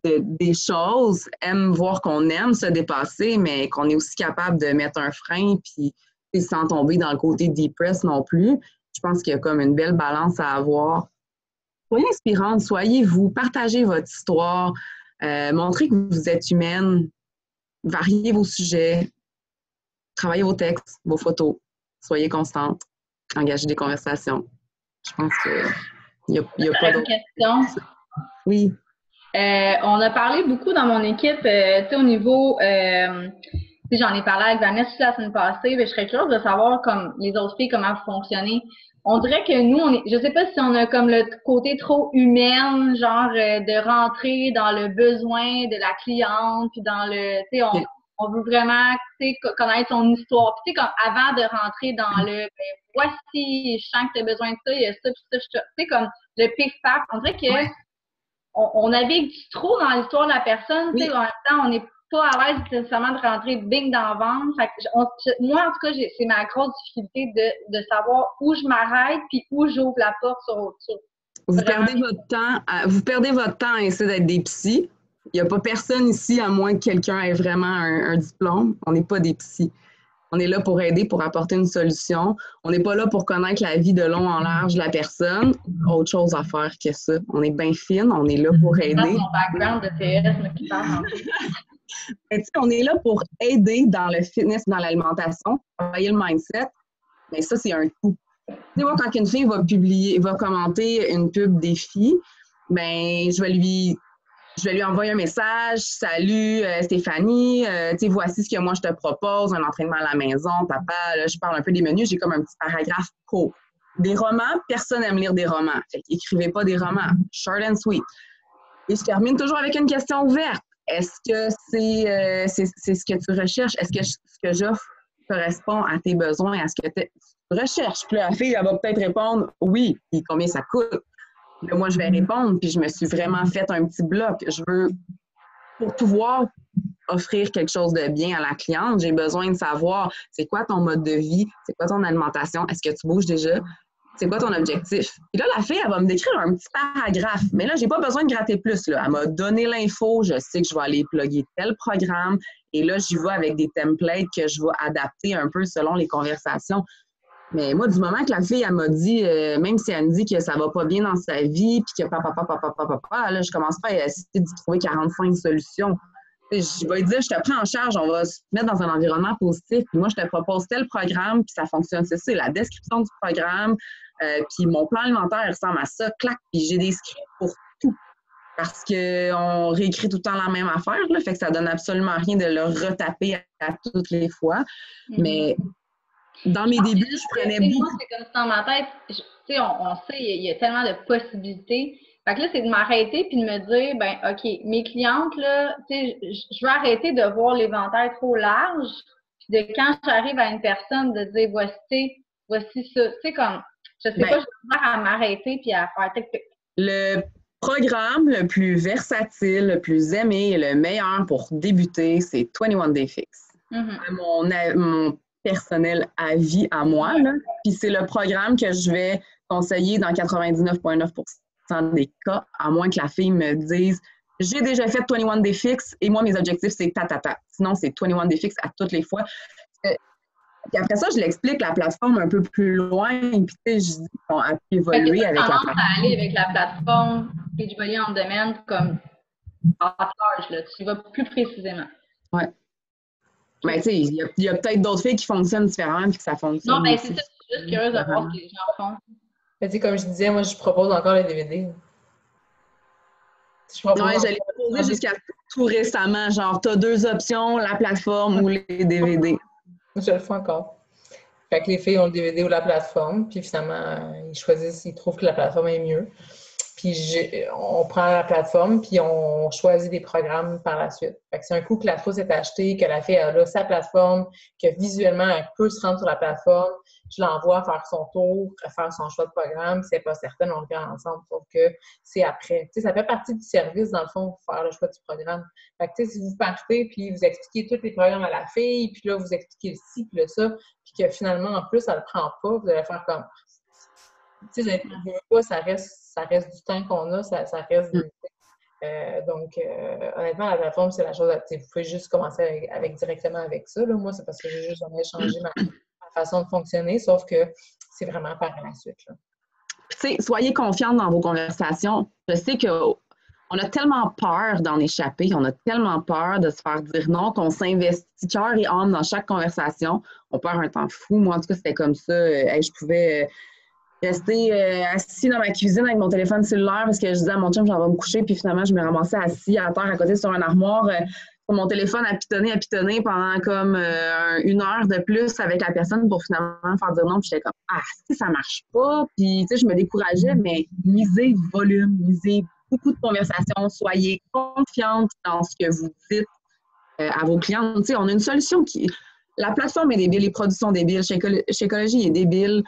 des choses, aiment voir qu'on aime se dépasser, mais qu'on est aussi capable de mettre un frein, puis sans tomber dans le côté depress non plus. Je pense qu'il y a comme une belle balance à avoir. Soyez inspirante, soyez vous, partagez votre histoire, montrez que vous êtes humaine, variez vos sujets, travaillez vos textes, vos photos, soyez constante, engagez des conversations. Je pense qu'il n'y a pas d'autre. Question. Oui. On a parlé beaucoup dans mon équipe, tu sais, au niveau, j'en ai parlé avec Vanessa la semaine passée, mais je serais curieuse de savoir, comme les autres filles, comment vous fonctionnez. On dirait que nous, je sais pas si on a comme le côté trop humain, genre de rentrer dans le besoin de la cliente, puis dans le, tu sais, on veut vraiment, tu sais, connaître son histoire. Puis tu sais, comme avant de rentrer dans le, voici, je sens que tu as besoin de ça, il y a ça, puis ça, tu sais, comme le pick-pack. On dirait que on navigue trop dans l'histoire de la personne, tu sais, en même temps, on n'est pas à l'aise nécessairement de rentrer bing dans le ventre. Fait que moi, en tout cas, c'est ma grosse difficulté de savoir où je m'arrête puis où j'ouvre la porte sur autre chose. Vous perdez votre temps à essayer d'être des psys. Il n'y a pas personne ici, à moins que quelqu'un ait vraiment un diplôme. On n'est pas des psys. On est là pour aider, pour apporter une solution. On n'est pas là pour connaître la vie de long en large de la personne. Autre chose à faire que ça. On est bien fine, on est là pour aider. C'est mon background de TS qui parle. On est là pour aider dans le fitness, dans l'alimentation, travailler le mindset. Mais ça, c'est un tout. Tu sais, moi, quand une fille va commenter une pub des filles, ben, je vais lui envoyer un message. Salut Stéphanie, voici ce que moi je te propose, un entraînement à la maison, papa, là, je parle un peu des menus, j'ai comme un petit paragraphe court. Des romans, personne n'aime lire des romans. Fait qu'écrivez pas des romans. Short and sweet. Et je termine toujours avec une question ouverte. Est-ce que c'est ce que tu recherches? Est-ce que ce que j'offre correspond à tes besoins, à ce que tu recherches? Puis la fille, elle va peut-être répondre oui, puis combien ça coûte? Là, moi, je vais répondre, puis je me suis vraiment fait un petit bloc. Je veux, pour pouvoir offrir quelque chose de bien à la cliente, j'ai besoin de savoir c'est quoi ton mode de vie, c'est quoi ton alimentation, est-ce que tu bouges déjà, c'est quoi ton objectif. Puis là, la fille, elle va me décrire un petit paragraphe, mais là, j'ai pas besoin de gratter plus. Là. Elle m'a donné l'info, je sais que je vais aller plugger tel programme, et là, j'y vais avec des templates que je vais adapter un peu selon les conversations. Mais moi, du moment que la fille, elle m'a dit, même si elle me dit que ça va pas bien dans sa vie, puis que papa, là, je commence pas à essayer de trouver 45 solutions. Je vais lui dire, je te prends en charge, on va se mettre dans un environnement positif, puis moi, je te propose tel programme, puis ça fonctionne. C'est ça, la description du programme, puis mon plan alimentaire ressemble à ça, clac, puis j'ai des scripts pour tout. Parce qu'on réécrit tout le temps la même affaire, là, fait que ça donne absolument rien de le retaper à toutes les fois. Mais dans mes débuts, je prenais beaucoup. Moi, c'est comme ça dans ma tête. Tu sais, on sait, il y a tellement de possibilités. Fait que là, c'est de m'arrêter puis de me dire, ben, OK, mes clientes, là, tu sais, je veux arrêter de voir l'éventail trop large. Puis de quand j'arrive à une personne, de dire, voici ça. Tu sais, comme, je sais pas, je vais à m'arrêter puis à faire tic-tic. Le programme le plus versatile, le plus aimé et le meilleur pour débuter, c'est 21 Day Fix. Mon personnel avis à moi, là. Puis c'est le programme que je vais conseiller dans 99,9% des cas, à moins que la fille me dise « J'ai déjà fait 21 Day Fix et moi, mes objectifs, c'est ta. » Sinon, c'est 21 Day Fix à toutes les fois. Puis après ça, je l'explique la plateforme un peu plus loin, puis tu sais, je dis qu'on a pu évoluer avec la plateforme. Aller avec la plateforme Beachbody on Demand comme en large, là, tu y vas plus précisément. Oui. Mais tu sais, il y a peut-être d'autres filles qui fonctionnent différemment et que ça fonctionne. Non, mais c'est ça, je suis juste curieuse de voir ce que les gens font. Mais tu sais, comme je disais, moi, je propose encore les DVD. Non, je l'ai proposé jusqu'à tout récemment. Genre, tu as 2 options, la plateforme ou les DVD. Je le fais encore. Fait que les filles ont le DVD ou la plateforme, puis finalement, ils choisissent, ils trouvent que la plateforme est mieux. Puis on prend la plateforme, puis on choisit des programmes par la suite. Fait que c'est un coup que la fausse est achetée, que la fille a là sa plateforme, que visuellement, elle peut se rendre sur la plateforme, je l'envoie faire son tour, faire son choix de programme. Si elle n'est pas certaine, on le fait ensemble. Sauf que c'est après. Tu sais, ça fait partie du service, dans le fond, pour faire le choix du programme. Fait que, tu sais, si vous partez, puis vous expliquez tous les programmes à la fille, puis là, vous expliquez le ci, puis le ça, puis que finalement, en plus, elle ne le prend pas, vous allez faire comme... Tu sais, ça reste du temps qu'on a, ça reste du donc, honnêtement, la plateforme, c'est la chose à... Vous pouvez juste commencer directement avec ça. Là. Moi, c'est parce que j'ai juste jamais changé ma façon de fonctionner, sauf que c'est vraiment par la suite. Là. Tu sais, soyez confiante dans vos conversations. Je sais qu'on a tellement peur d'en échapper, on a tellement peur de se faire dire non, qu'on s'investit cœur et âme dans chaque conversation. On perd un temps fou. Moi, en tout cas, c'était comme ça. Je pouvais rester assis dans ma cuisine avec mon téléphone cellulaire parce que je disais à mon chum, j'en vais me coucher, puis finalement, je me ramassais assis à terre à côté sur un armoire, sur mon téléphone à pitonner pendant comme 1 heure de plus avec la personne pour finalement faire dire non, puis j'étais comme, si ça marche pas, puis tu sais, je me décourageais, mais misez volume, misez beaucoup de conversations, soyez confiante dans ce que vous dites à vos clients. Tu sais, on a une solution qui... La plateforme est débile, les produits sont débiles, Shakeology est débile.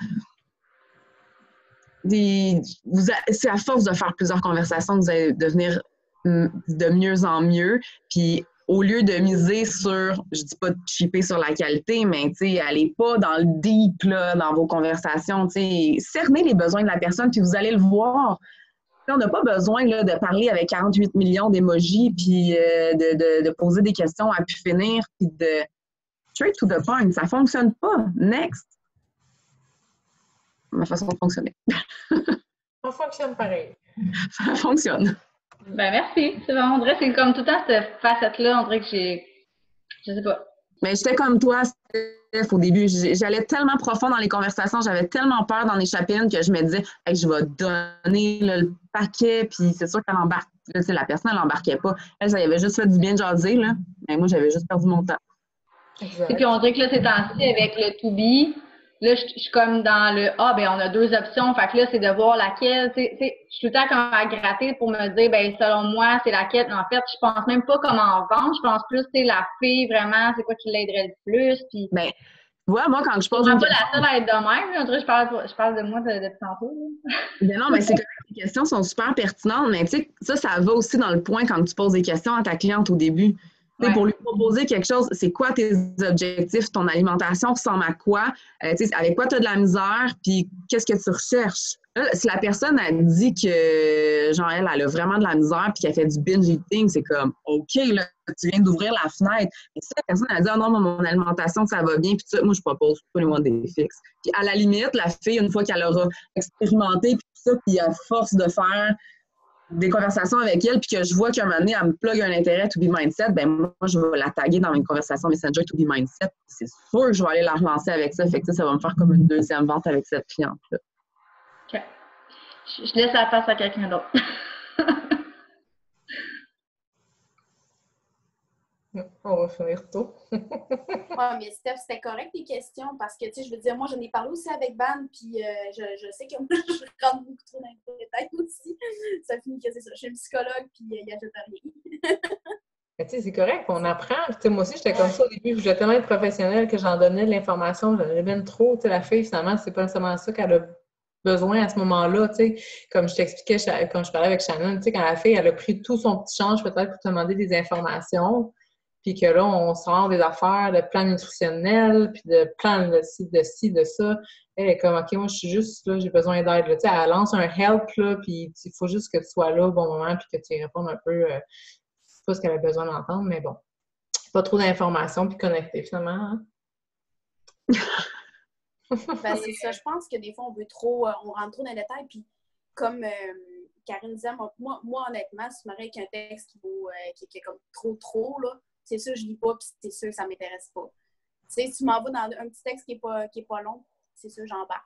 C'est à force de faire plusieurs conversations que vous allez devenir de mieux en mieux. Puis au lieu de miser sur, je dis pas de chipper sur la qualité, mais tu sais, allez pas dans le deep là, dans vos conversations. Tu sais, cernez les besoins de la personne, puis vous allez le voir. On n'a pas besoin là, de parler avec 48 millions d'émojis, puis de poser des questions à pu finir, puis de straight to the point. Ça ne fonctionne pas. Next. Ma façon de fonctionner. Ça fonctionne pareil. Ça fonctionne. Ben merci. C'est bon. On dirait que c'est comme tout le temps cette facette-là. On dirait que je sais pas. Mais j'étais comme toi, Steph, au début. J'allais tellement profond dans les conversations, j'avais tellement peur d'en échapper une que je me disais hey, je vais donner là, le paquet, puis c'est sûr qu'elle embarque. Là, la personne, elle n'embarquait pas. Elle, ça y avait juste fait du bien de jaser, là. Mais moi, j'avais juste perdu mon temps. Exact. Et puis on dirait que là, ces temps-ci, avec le to be, là, je suis comme dans le on a 2 options. Fait que là, c'est de voir laquelle. Je suis tout le temps comme à gratter pour me dire, selon moi, c'est laquelle. En fait, je pense même pas comment en vendre. Je pense plus, c'est la fille, vraiment, c'est quoi qui l'aiderait le plus. Puis, tu vois, moi, quand je pose une question... pas la seule à être de même. On dirait que je parle de moi depuis tantôt. Mais non, mais c'est que les questions sont super pertinentes. Mais tu sais, ça va aussi dans le point quand tu poses des questions à ta cliente au début. Ouais. Pour lui proposer quelque chose, c'est quoi tes objectifs, ton alimentation ressemble à quoi, avec quoi tu as de la misère, puis qu'est-ce que tu recherches. Là, si la personne a dit que, genre, elle a vraiment de la misère puis qu'elle fait du binge eating, c'est comme, OK, là, tu viens d'ouvrir la fenêtre. Et si la personne a dit, non, mon alimentation, ça va bien, puis ça, moi, je propose tout le monde des fixes. Puis à la limite, la fille, une fois qu'elle aura expérimenté, puis tout ça, puis à force de faire des conversations avec elle, puis que je vois qu'à un moment donné, elle me plug un intérêt to be mindset, moi, je vais la taguer dans une conversation Messenger to be mindset. C'est sûr que je vais aller la relancer avec ça. Fait que ça va me faire comme une deuxième vente avec cette cliente-là. OK. Je laisse la face à quelqu'un d'autre. On va finir tôt. Ouais, mais Steph, c'était correct les questions parce que, tu sais, je veux dire, moi, j'en ai parlé aussi avec Ban, puis je sais que moi, je rentre beaucoup trop dans les détails aussi. Ça finit que c'est ça. Je suis une psychologue, puis il n'y a rien. Tu sais, c'est correct, on apprend. Puis, moi aussi, j'étais comme ça au début. Je voulais tellement être professionnelle que j'en donnais de l'information. J'en donnais même trop. Tu sais, la fille, finalement, c'est pas nécessairement ça qu'elle a besoin à ce moment-là. Tu sais, comme je t'expliquais quand je parlais avec Shannon, tu sais, quand la fille, elle a pris tout son petit change peut-être pour te demander des informations. Puis que là, on se rend des affaires de plan nutritionnel, puis de plan de ci, de ça. Elle est comme, OK, moi, je suis juste là, j'ai besoin d'aide. Tu sais, elle lance un help, là, puis il faut juste que tu sois là au bon moment, puis que tu y répondes un peu. C'est pas ce qu'elle a besoin d'entendre, mais bon. Pas trop d'informations, puis connecter, finalement. Hein? C'est ça. Je pense que des fois, on rentre trop dans les détails, puis comme Karine disait, moi honnêtement, si tu m'arrêtes avec un texte qui est comme trop, là, c'est sûr, je lis pas, puis c'est sûr, ça m'intéresse pas. Tu sais, si tu m'envoies dans un petit texte qui est pas long, c'est sûr, j'embarque.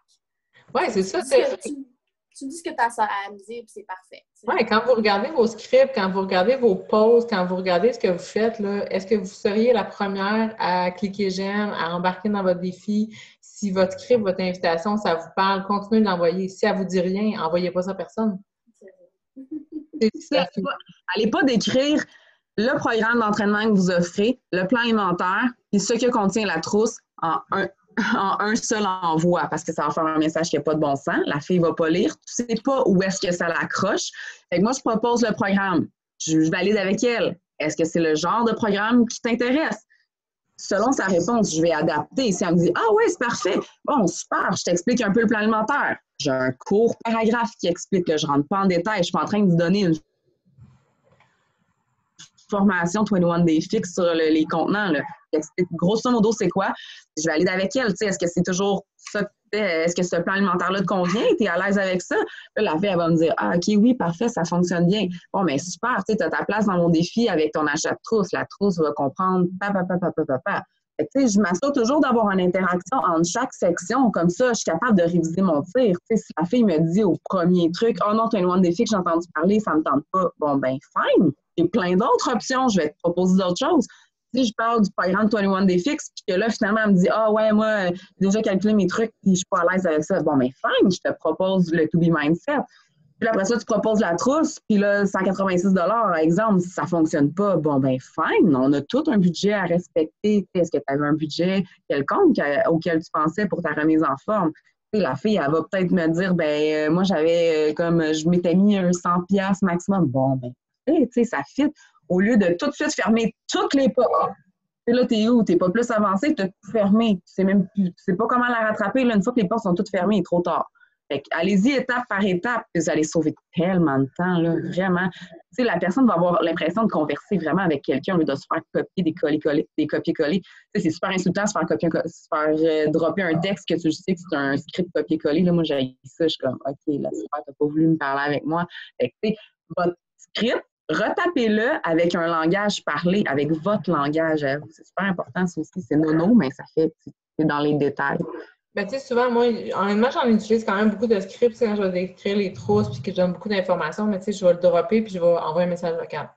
Oui, c'est ça. Tu dis ce que tu as à me dire, puis c'est parfait. Oui, quand vous regardez vos scripts, quand vous regardez vos posts, quand vous regardez ce que vous faites, là, est-ce que vous seriez la première à cliquer j'aime, à embarquer dans votre défi? Si votre script, votre invitation, ça vous parle, continuez de l'envoyer. Si elle vous dit rien, envoyez pas ça à personne. C'est ça. Allez pas décrire le programme d'entraînement que vous offrez, le plan alimentaire, puis ce que contient la trousse en un seul envoi, parce que ça va faire un message qui n'a pas de bon sens. La fille ne va pas lire. Tu ne sais pas où est-ce que ça l'accroche. Fait que moi, je propose le programme. Je valide avec elle. Est-ce que c'est le genre de programme qui t'intéresse? Selon sa réponse, je vais adapter. Si elle me dit « Ah ouais, c'est parfait. Bon, super, je t'explique un peu le plan alimentaire. » J'ai un court paragraphe qui explique que je ne rentre pas en détail. Je ne suis pas en train de vous donner une formation 21 Day Fix sur les contenants. Là. Grosso modo, c'est quoi? Je valide avec elle. Est-ce que c'est toujours ça? Est-ce que ce plan alimentaire-là te convient? Tu es à l'aise avec ça? Là, la fille, elle va me dire ah, OK, oui, parfait, ça fonctionne bien. Bon, mais super, tu as ta place dans mon défi avec ton achat de trousse. La trousse va comprendre Tu sais, je m'assure toujours d'avoir une interaction entre chaque section. Comme ça, je suis capable de réviser mon tir. Tu sais, si la fille me dit au premier truc, « Oh non, 21 défis que j'ai entendu parler, ça me tente pas. » Bon, ben fine. J'ai plein d'autres options. Je vais te proposer d'autres choses. Si je parle du programme 21 Day Fix, puis que là, finalement, elle me dit « Ah ouais, moi, j'ai déjà calculé mes trucs, puis je suis pas à l'aise avec ça. » Bon, ben fine, je te propose le To Be Mindset. Puis après ça, tu proposes la trousse, puis là, 186 par exemple, si ça ne fonctionne pas, bon, ben fine, on a tout un budget à respecter. Est-ce que tu avais un budget quelconque auquel tu pensais pour ta remise en forme? T'sais, la fille, elle va peut-être me dire, ben moi, j'avais, comme je m'étais mis un 100$ maximum. Bon, ben, tu sais, ça fit. Au lieu de tout de suite fermer toutes les portes. Là, t'es où? T'es pas plus avancé, t'as tout fermé. Tu sais même plus, tu sais pas comment la rattraper. Là, une fois que les portes sont toutes fermées, il est trop tard. Fait allez-y étape par étape, puis vous allez sauver tellement de temps, là, vraiment. Tu sais, la personne va avoir l'impression de converser vraiment avec quelqu'un au lieu de se faire copier des copier-coller. Tu sais, c'est super insultant de se faire dropper un texte que tu sais que c'est un script copier-coller. Là, moi, j'ai ça, je suis comme, OK, là, super, t'as pas voulu me parler avec moi. Fait que, tu sais, votre script, retapez-le avec un langage parlé, avec votre langage à vous. C'est super important, ça aussi. C'est nono, mais ça fait, c'est dans les détails. Ben, tu sais, souvent, moi, honnêtement, j'en utilise quand même beaucoup de scripts quand je vais décrire les trousses puis que je donne beaucoup d'informations, mais tu sais, je vais le dropper puis je vais envoyer un message vocal.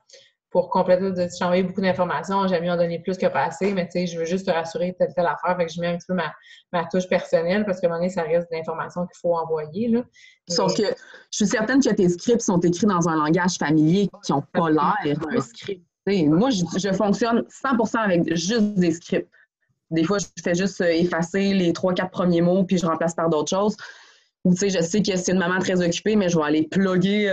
Pour compléter, j'ai envoyé beaucoup d'informations, j'aime mieux en donner plus que pas assez, mais tu sais, je veux juste te rassurer telle affaire, fait que je mets un petit peu ma touche personnelle parce qu'à un moment donné, ça reste d'informations qu'il faut envoyer, là. Sauf que je suis certaine que tes scripts sont écrits dans un langage familier qui n'ont pas l'air d'un script. T'sais, moi, je fonctionne 100% avec juste des scripts. Des fois, je fais juste effacer les 3-4 premiers mots puis je remplace par d'autres choses. Ou tu sais, je sais que c'est une maman très occupée, mais je vais aller plugger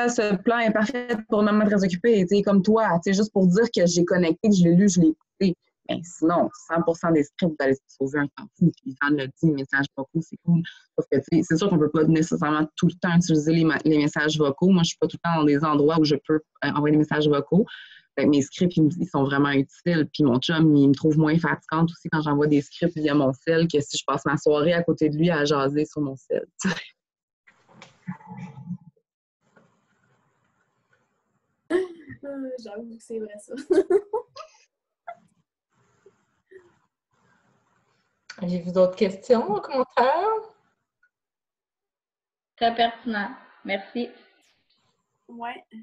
ce plan est parfait pour une maman très occupée, tu sais, comme toi, tu sais, juste pour dire que j'ai connecté, que je l'ai lu, je l'ai écouté. Mais sinon, 100% des scripts, vous allez se sauver un temps fou. Puis Anne le dit, messages vocaux, c'est cool. Sauf que c'est sûr qu'on ne peut pas nécessairement tout le temps utiliser les messages vocaux. Moi, je ne suis pas tout le temps dans des endroits où je peux envoyer des messages vocaux. Mes scripts, ils sont vraiment utiles. Puis mon chum, il me trouve moins fatigante aussi quand j'envoie des scripts via mon cell que si je passe ma soirée à côté de lui à jaser sur mon cell. J'avoue que c'est vrai, ça. Avez-vous d'autres questions, commentaires? Très pertinent. Merci. Ouais. De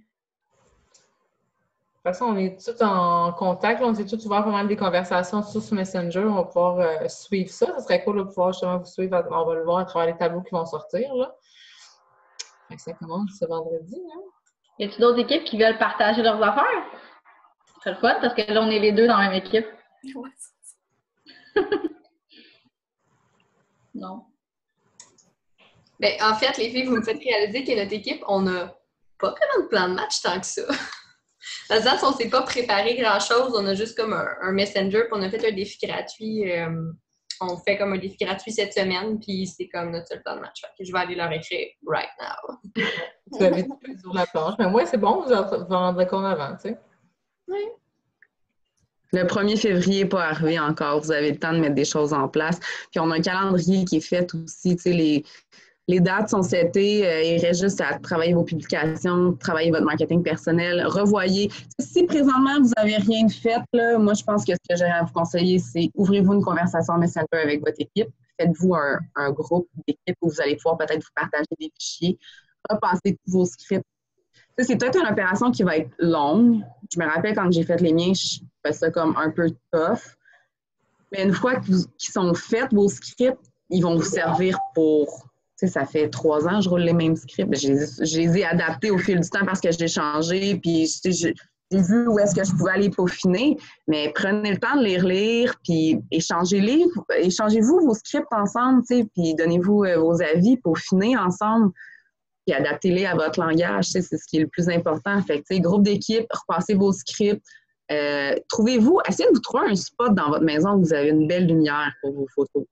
toute façon, on est tous en contact. On s'est tous ouvert pas mal des conversations sur Messenger. On va pouvoir suivre ça. Ça serait cool de pouvoir justement vous suivre. On va le voir à travers les tableaux qui vont sortir. Là. Fait que ça commence ce vendredi. Hein? Y a-t-il d'autres équipes qui veulent partager leurs affaires? C'est le fun parce que là, on est les deux dans la même équipe. Non. Ben, en fait, les filles, vous me faites réaliser que notre équipe, on n'a pas vraiment de plan de match tant que ça. Dans ce sens, on ne s'est pas préparé grand-chose. On a juste comme un messenger, puis on a fait un défi gratuit. On fait comme un défi gratuit cette semaine, puis c'est comme notre seul plan de match. Je vais aller leur écrire right now. Vous avez tout sur la planche. Mais moi, c'est bon, vous en rendrez compte avant, tu sais. Oui. Le 1er février n'est pas arrivé encore. Vous avez le temps de mettre des choses en place. Puis on a un calendrier qui est fait aussi. Tu sais, les dates sont setées. Il reste juste à travailler vos publications, travailler votre marketing personnel, revoyez. Si présentement, vous n'avez rien fait, là, moi, je pense que ce que j'aurais à vous conseiller, c'est ouvrez-vous une conversation Messenger avec votre équipe. Faites-vous un groupe d'équipe où vous allez pouvoir peut-être vous partager des fichiers, repassez tous vos scripts. Ça, c'est peut-être une opération qui va être longue. Je me rappelle quand j'ai fait les miens, je fais ça comme un peu tough. Mais une fois qu'ils sont faits, vos scripts, ils vont vous servir pour... Tu sais, ça fait 3 ans que je roule les mêmes scripts. Je les ai adaptés au fil du temps parce que j'ai changé, puis j'ai vu où est-ce que je pouvais aller peaufiner. Mais prenez le temps de les relire, puis échangez-vous vos scripts ensemble, tu sais, puis donnez-vous vos avis, peaufinez ensemble, puis adaptez-les à votre langage. Tu sais, c'est ce qui est le plus important. Fait que, tu sais, groupe d'équipe, repassez vos scripts. Essayez de vous trouver un spot dans votre maison où vous avez une belle lumière pour vos photos.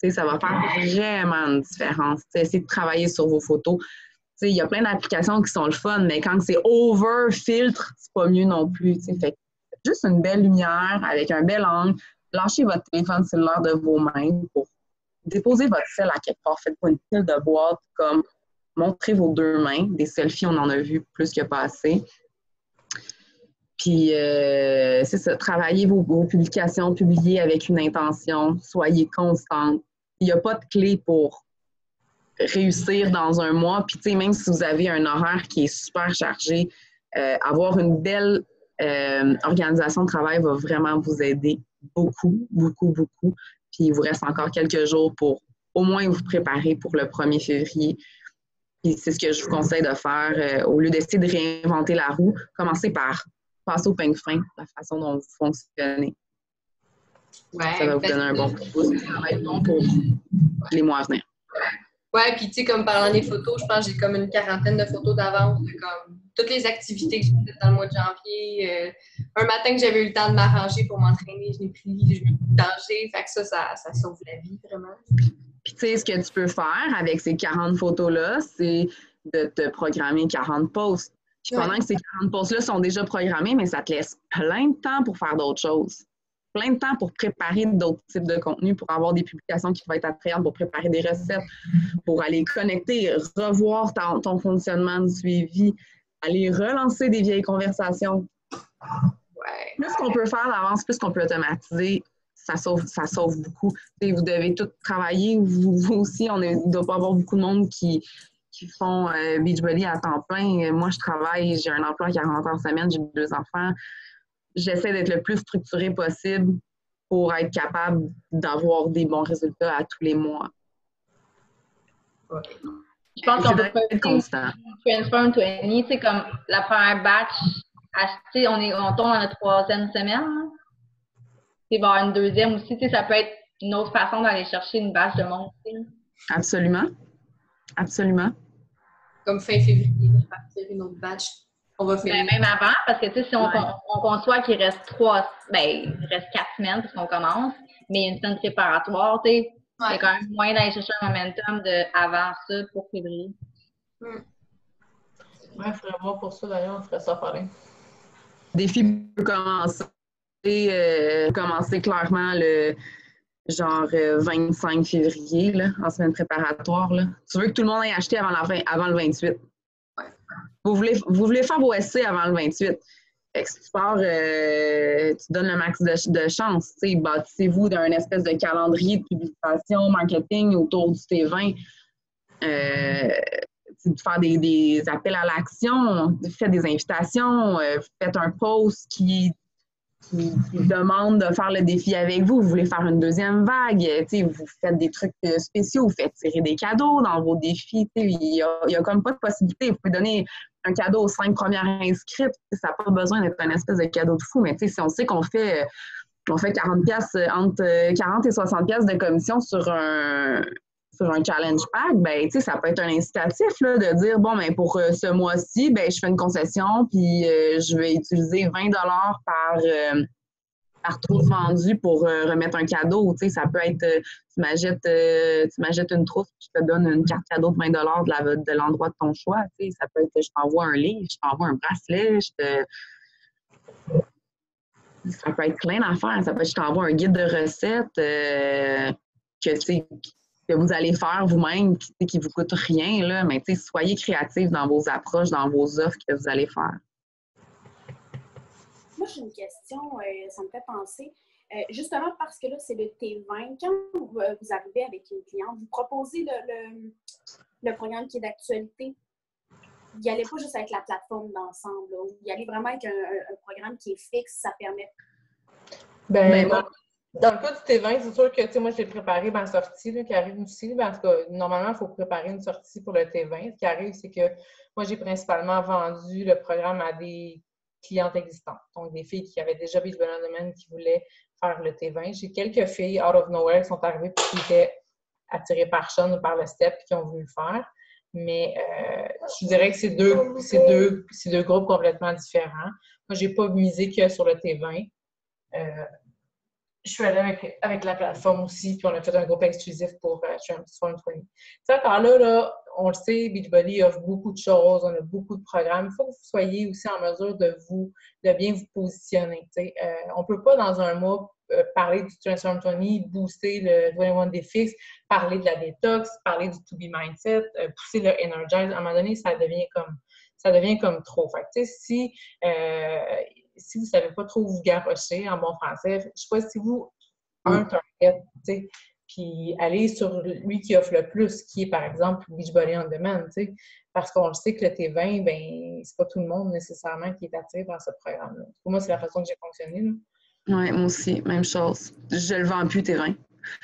Ça va faire vraiment une différence. Essayez de travailler sur vos photos. Il y a plein d'applications qui sont le fun, mais quand c'est over filtre, c'est pas mieux non plus. Fait juste une belle lumière avec un bel angle. Lâchez votre téléphone cellulaire de vos mains pour déposer votre sel à quelque part. Faites pas une pile de boîtes comme montrez vos 2 mains. Des selfies, on en a vu plus que pas assez. Puis, c'est ça, travaillez vos publications, publiez avec une intention, soyez constante. Il n'y a pas de clé pour réussir dans un mois. Puis, tu sais, même si vous avez un horaire qui est super chargé, avoir une belle organisation de travail va vraiment vous aider beaucoup, beaucoup, beaucoup. Puis, il vous reste encore quelques jours pour au moins vous préparer pour le 1er février. Puis, c'est ce que je vous conseille de faire. Au lieu d'essayer de réinventer la roue, commencez par passer au peigne fin, la façon dont vous fonctionnez. Ouais, ça va vous donner un bon coup de pouce. Ça va être bon pour les mois à venir. Ouais, puis tu sais, comme parlant des photos, je pense que j'ai comme une 40aine de photos d'avance de comme toutes les activités que j'ai faites dans le mois de janvier. Un matin que j'avais eu le temps de m'arranger pour m'entraîner, je l'ai pris, je me suis danger. Fait que ça sauve la vie, vraiment. Puis tu sais, ce que tu peux faire avec ces 40 photos-là, c'est de te programmer 40 posts. Puis pendant que ces 40 posts-là sont déjà programmés, mais ça te laisse plein de temps pour faire d'autres choses. Plein de temps pour préparer d'autres types de contenus, pour avoir des publications qui vont être attrayantes, pour préparer des recettes, pour aller connecter, revoir ton fonctionnement de suivi, aller relancer des vieilles conversations. Ouais. Plus qu'on peut faire d'avance, plus qu'on peut automatiser, ça sauve beaucoup. T'sais, vous devez tout travailler, vous aussi, il ne doit pas avoir beaucoup de monde qui font Beachbody à temps plein. Moi, je travaille, j'ai un emploi 40 heures semaine, j'ai 2 enfants. J'essaie d'être le plus structuré possible pour être capable d'avoir des bons résultats à tous les mois. Okay. Je pense qu'on peut être constant. Transform 20, tu sais, comme la première batch achetée, on tombe dans la 3e semaine. Il va y avoir une 2e aussi, tu sais, ça peut être une autre façon d'aller chercher une batch de monde. T'sais. Absolument. Absolument. Comme fin février, je vais partir une autre batch. On va faire. Même avant, parce que tu sais, si on conçoit qu'il reste 4 semaines parce qu'on commence, mais il y a une semaine préparatoire, tu sais, il y a quand même moyen d'aller chercher un momentum avant ça pour février. Ouais, il faudrait voir pour ça d'ailleurs, on ferait ça pareil. Défi peut commencer clairement le genre 25 février, là, en semaine préparatoire. Là. Tu veux que tout le monde ait acheté avant le 28. Vous voulez faire vos SC avant le 28. Fait que si tu pars, tu donnes le max de chance. Bâtissez-vous d'un espèce de calendrier de publication, marketing autour du T20. De faire des appels à l'action, faites des invitations, faites un post qui demande de faire le défi avec vous. Vous voulez faire une 2e vague, vous faites des trucs spéciaux, vous faites tirer des cadeaux dans vos défis. Il n'y a comme pas de possibilité. Vous pouvez donner un cadeau aux 5 premières inscrites. Ça n'a pas besoin d'être un espèce de cadeau de fou. Mais si on sait qu'on fait 40 piastres, entre 40 et 60 piastres de commission sur un challenge pack, ben, ça peut être un incitatif là, de dire, bon, ben, pour ce mois-ci, ben, je fais une concession, puis je vais utiliser 20 $ par trousse vendue pour remettre un cadeau. Ça peut être, tu m'achètes une trousse, puis je te donne une carte cadeau de 20 $ de l'endroit de ton choix. Ça peut être, je t'envoie un livre, je t'envoie un bracelet, ça peut être plein d'affaires. Ça peut être, je t'envoie un guide de recettes que vous allez faire vous-même, qui ne vous coûte rien, là, mais soyez créatifs dans vos approches, dans vos offres que vous allez faire. Moi, j'ai une question, ça me fait penser. Justement parce que là, c'est le T20. Quand vous arrivez avec une cliente, vous proposez le programme qui est d'actualité. Vous n'y allez pas juste avec la plateforme d'ensemble. Vous y allez vraiment avec un programme qui est fixe, ça permet. Dans le cas du T20, c'est sûr que moi, j'ai préparé ma sortie là, qui arrive aussi. En tout cas, normalement, il faut préparer une sortie pour le T20. Ce qui arrive, c'est que moi, j'ai principalement vendu le programme à des clientes existantes. Donc, des filles qui avaient déjà Beachbody On Demand qui voulaient faire le T20. J'ai quelques filles out of nowhere qui sont arrivées et qui étaient attirées par Sean ou par le STEP qui ont voulu le faire. Mais je dirais que c'est deux groupes complètement différents. Moi, je n'ai pas misé que sur le T20. Je suis allée avec la plateforme aussi, puis on a fait un groupe exclusif pour Transform 20. Encore là, on le sait, Beachbody offre beaucoup de choses, on a beaucoup de programmes. Il faut que vous soyez aussi en mesure de bien vous positionner. On ne peut pas, dans un mois, parler du Transform 20, booster le 21 Day Fix, parler de la détox, parler du To Be Mindset, pousser le Energize. À un moment donné, ça devient comme trop. Fait que, si si vous ne savez pas trop où vous garrocher en bon français, choisissez-vous un target, tu sais, puis allez sur lui qui offre le plus, qui est par exemple Beachbody On Demand, tu sais, parce qu'on le sait que le T20, ben c'est pas tout le monde nécessairement qui est attiré par ce programme-là. Pour moi, c'est la façon que j'ai fonctionné, là. Oui, moi aussi, même chose. Je le vends plus, T20.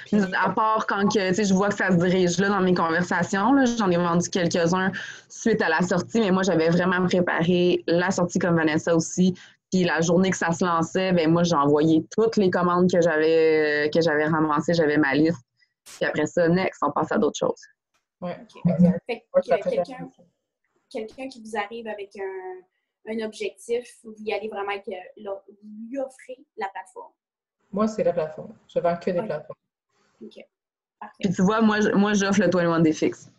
Puis, À part quand que, je vois que ça se dirige là dans mes conversations. Là, j'en ai vendu quelques-uns suite à la sortie, mais moi, j'avais vraiment préparé la sortie comme Vanessa aussi. Puis la journée que ça se lançait, ben moi, j'ai envoyé toutes les commandes que j'avais ramassées, j'avais ma liste. Puis après ça, next, on passe à d'autres choses. Oui, exact. Fait que quelqu'un qui vous arrive avec un objectif, vous y allez vraiment lui offrir la plateforme. Moi, c'est la plateforme. Je vends que des plateformes. OK. Parfait. Puis tu vois, moi j'offre le 21 Day Fix.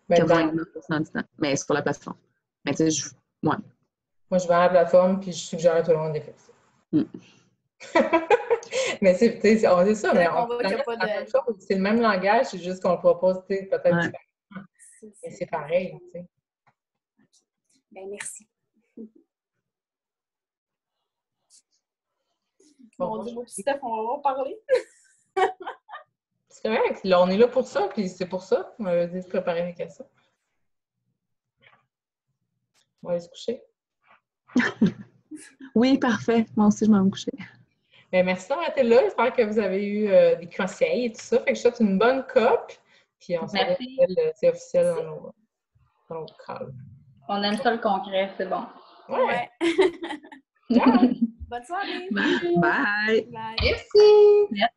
99% du temps. Mais sur la plateforme. Mais tu sais, Moi, je vends la plateforme puis je suggère à tout le monde des fixes. Mais c'est ça, mais c'est le même langage, c'est juste qu'on le propose peut-être différemment. Mais c'est pareil, tu sais. Ben, merci. Bon, Dieu, Steph, on va parler. C'est correct. Là, on est là pour ça, puis c'est pour ça qu'on m'avait dit de préparer mes questions. On va aller se coucher. Oui, parfait. Moi aussi, je m'en vais me coucher. Bien, merci d'avoir été là. J'espère que vous avez eu des conseils et tout ça. Fait que je souhaite une bonne COP. Puis on se retrouve, c'est officiel dans notre crowd. On aime ça le concret, c'est bon. Ouais. Bonne soirée. Bye. Bye. Merci.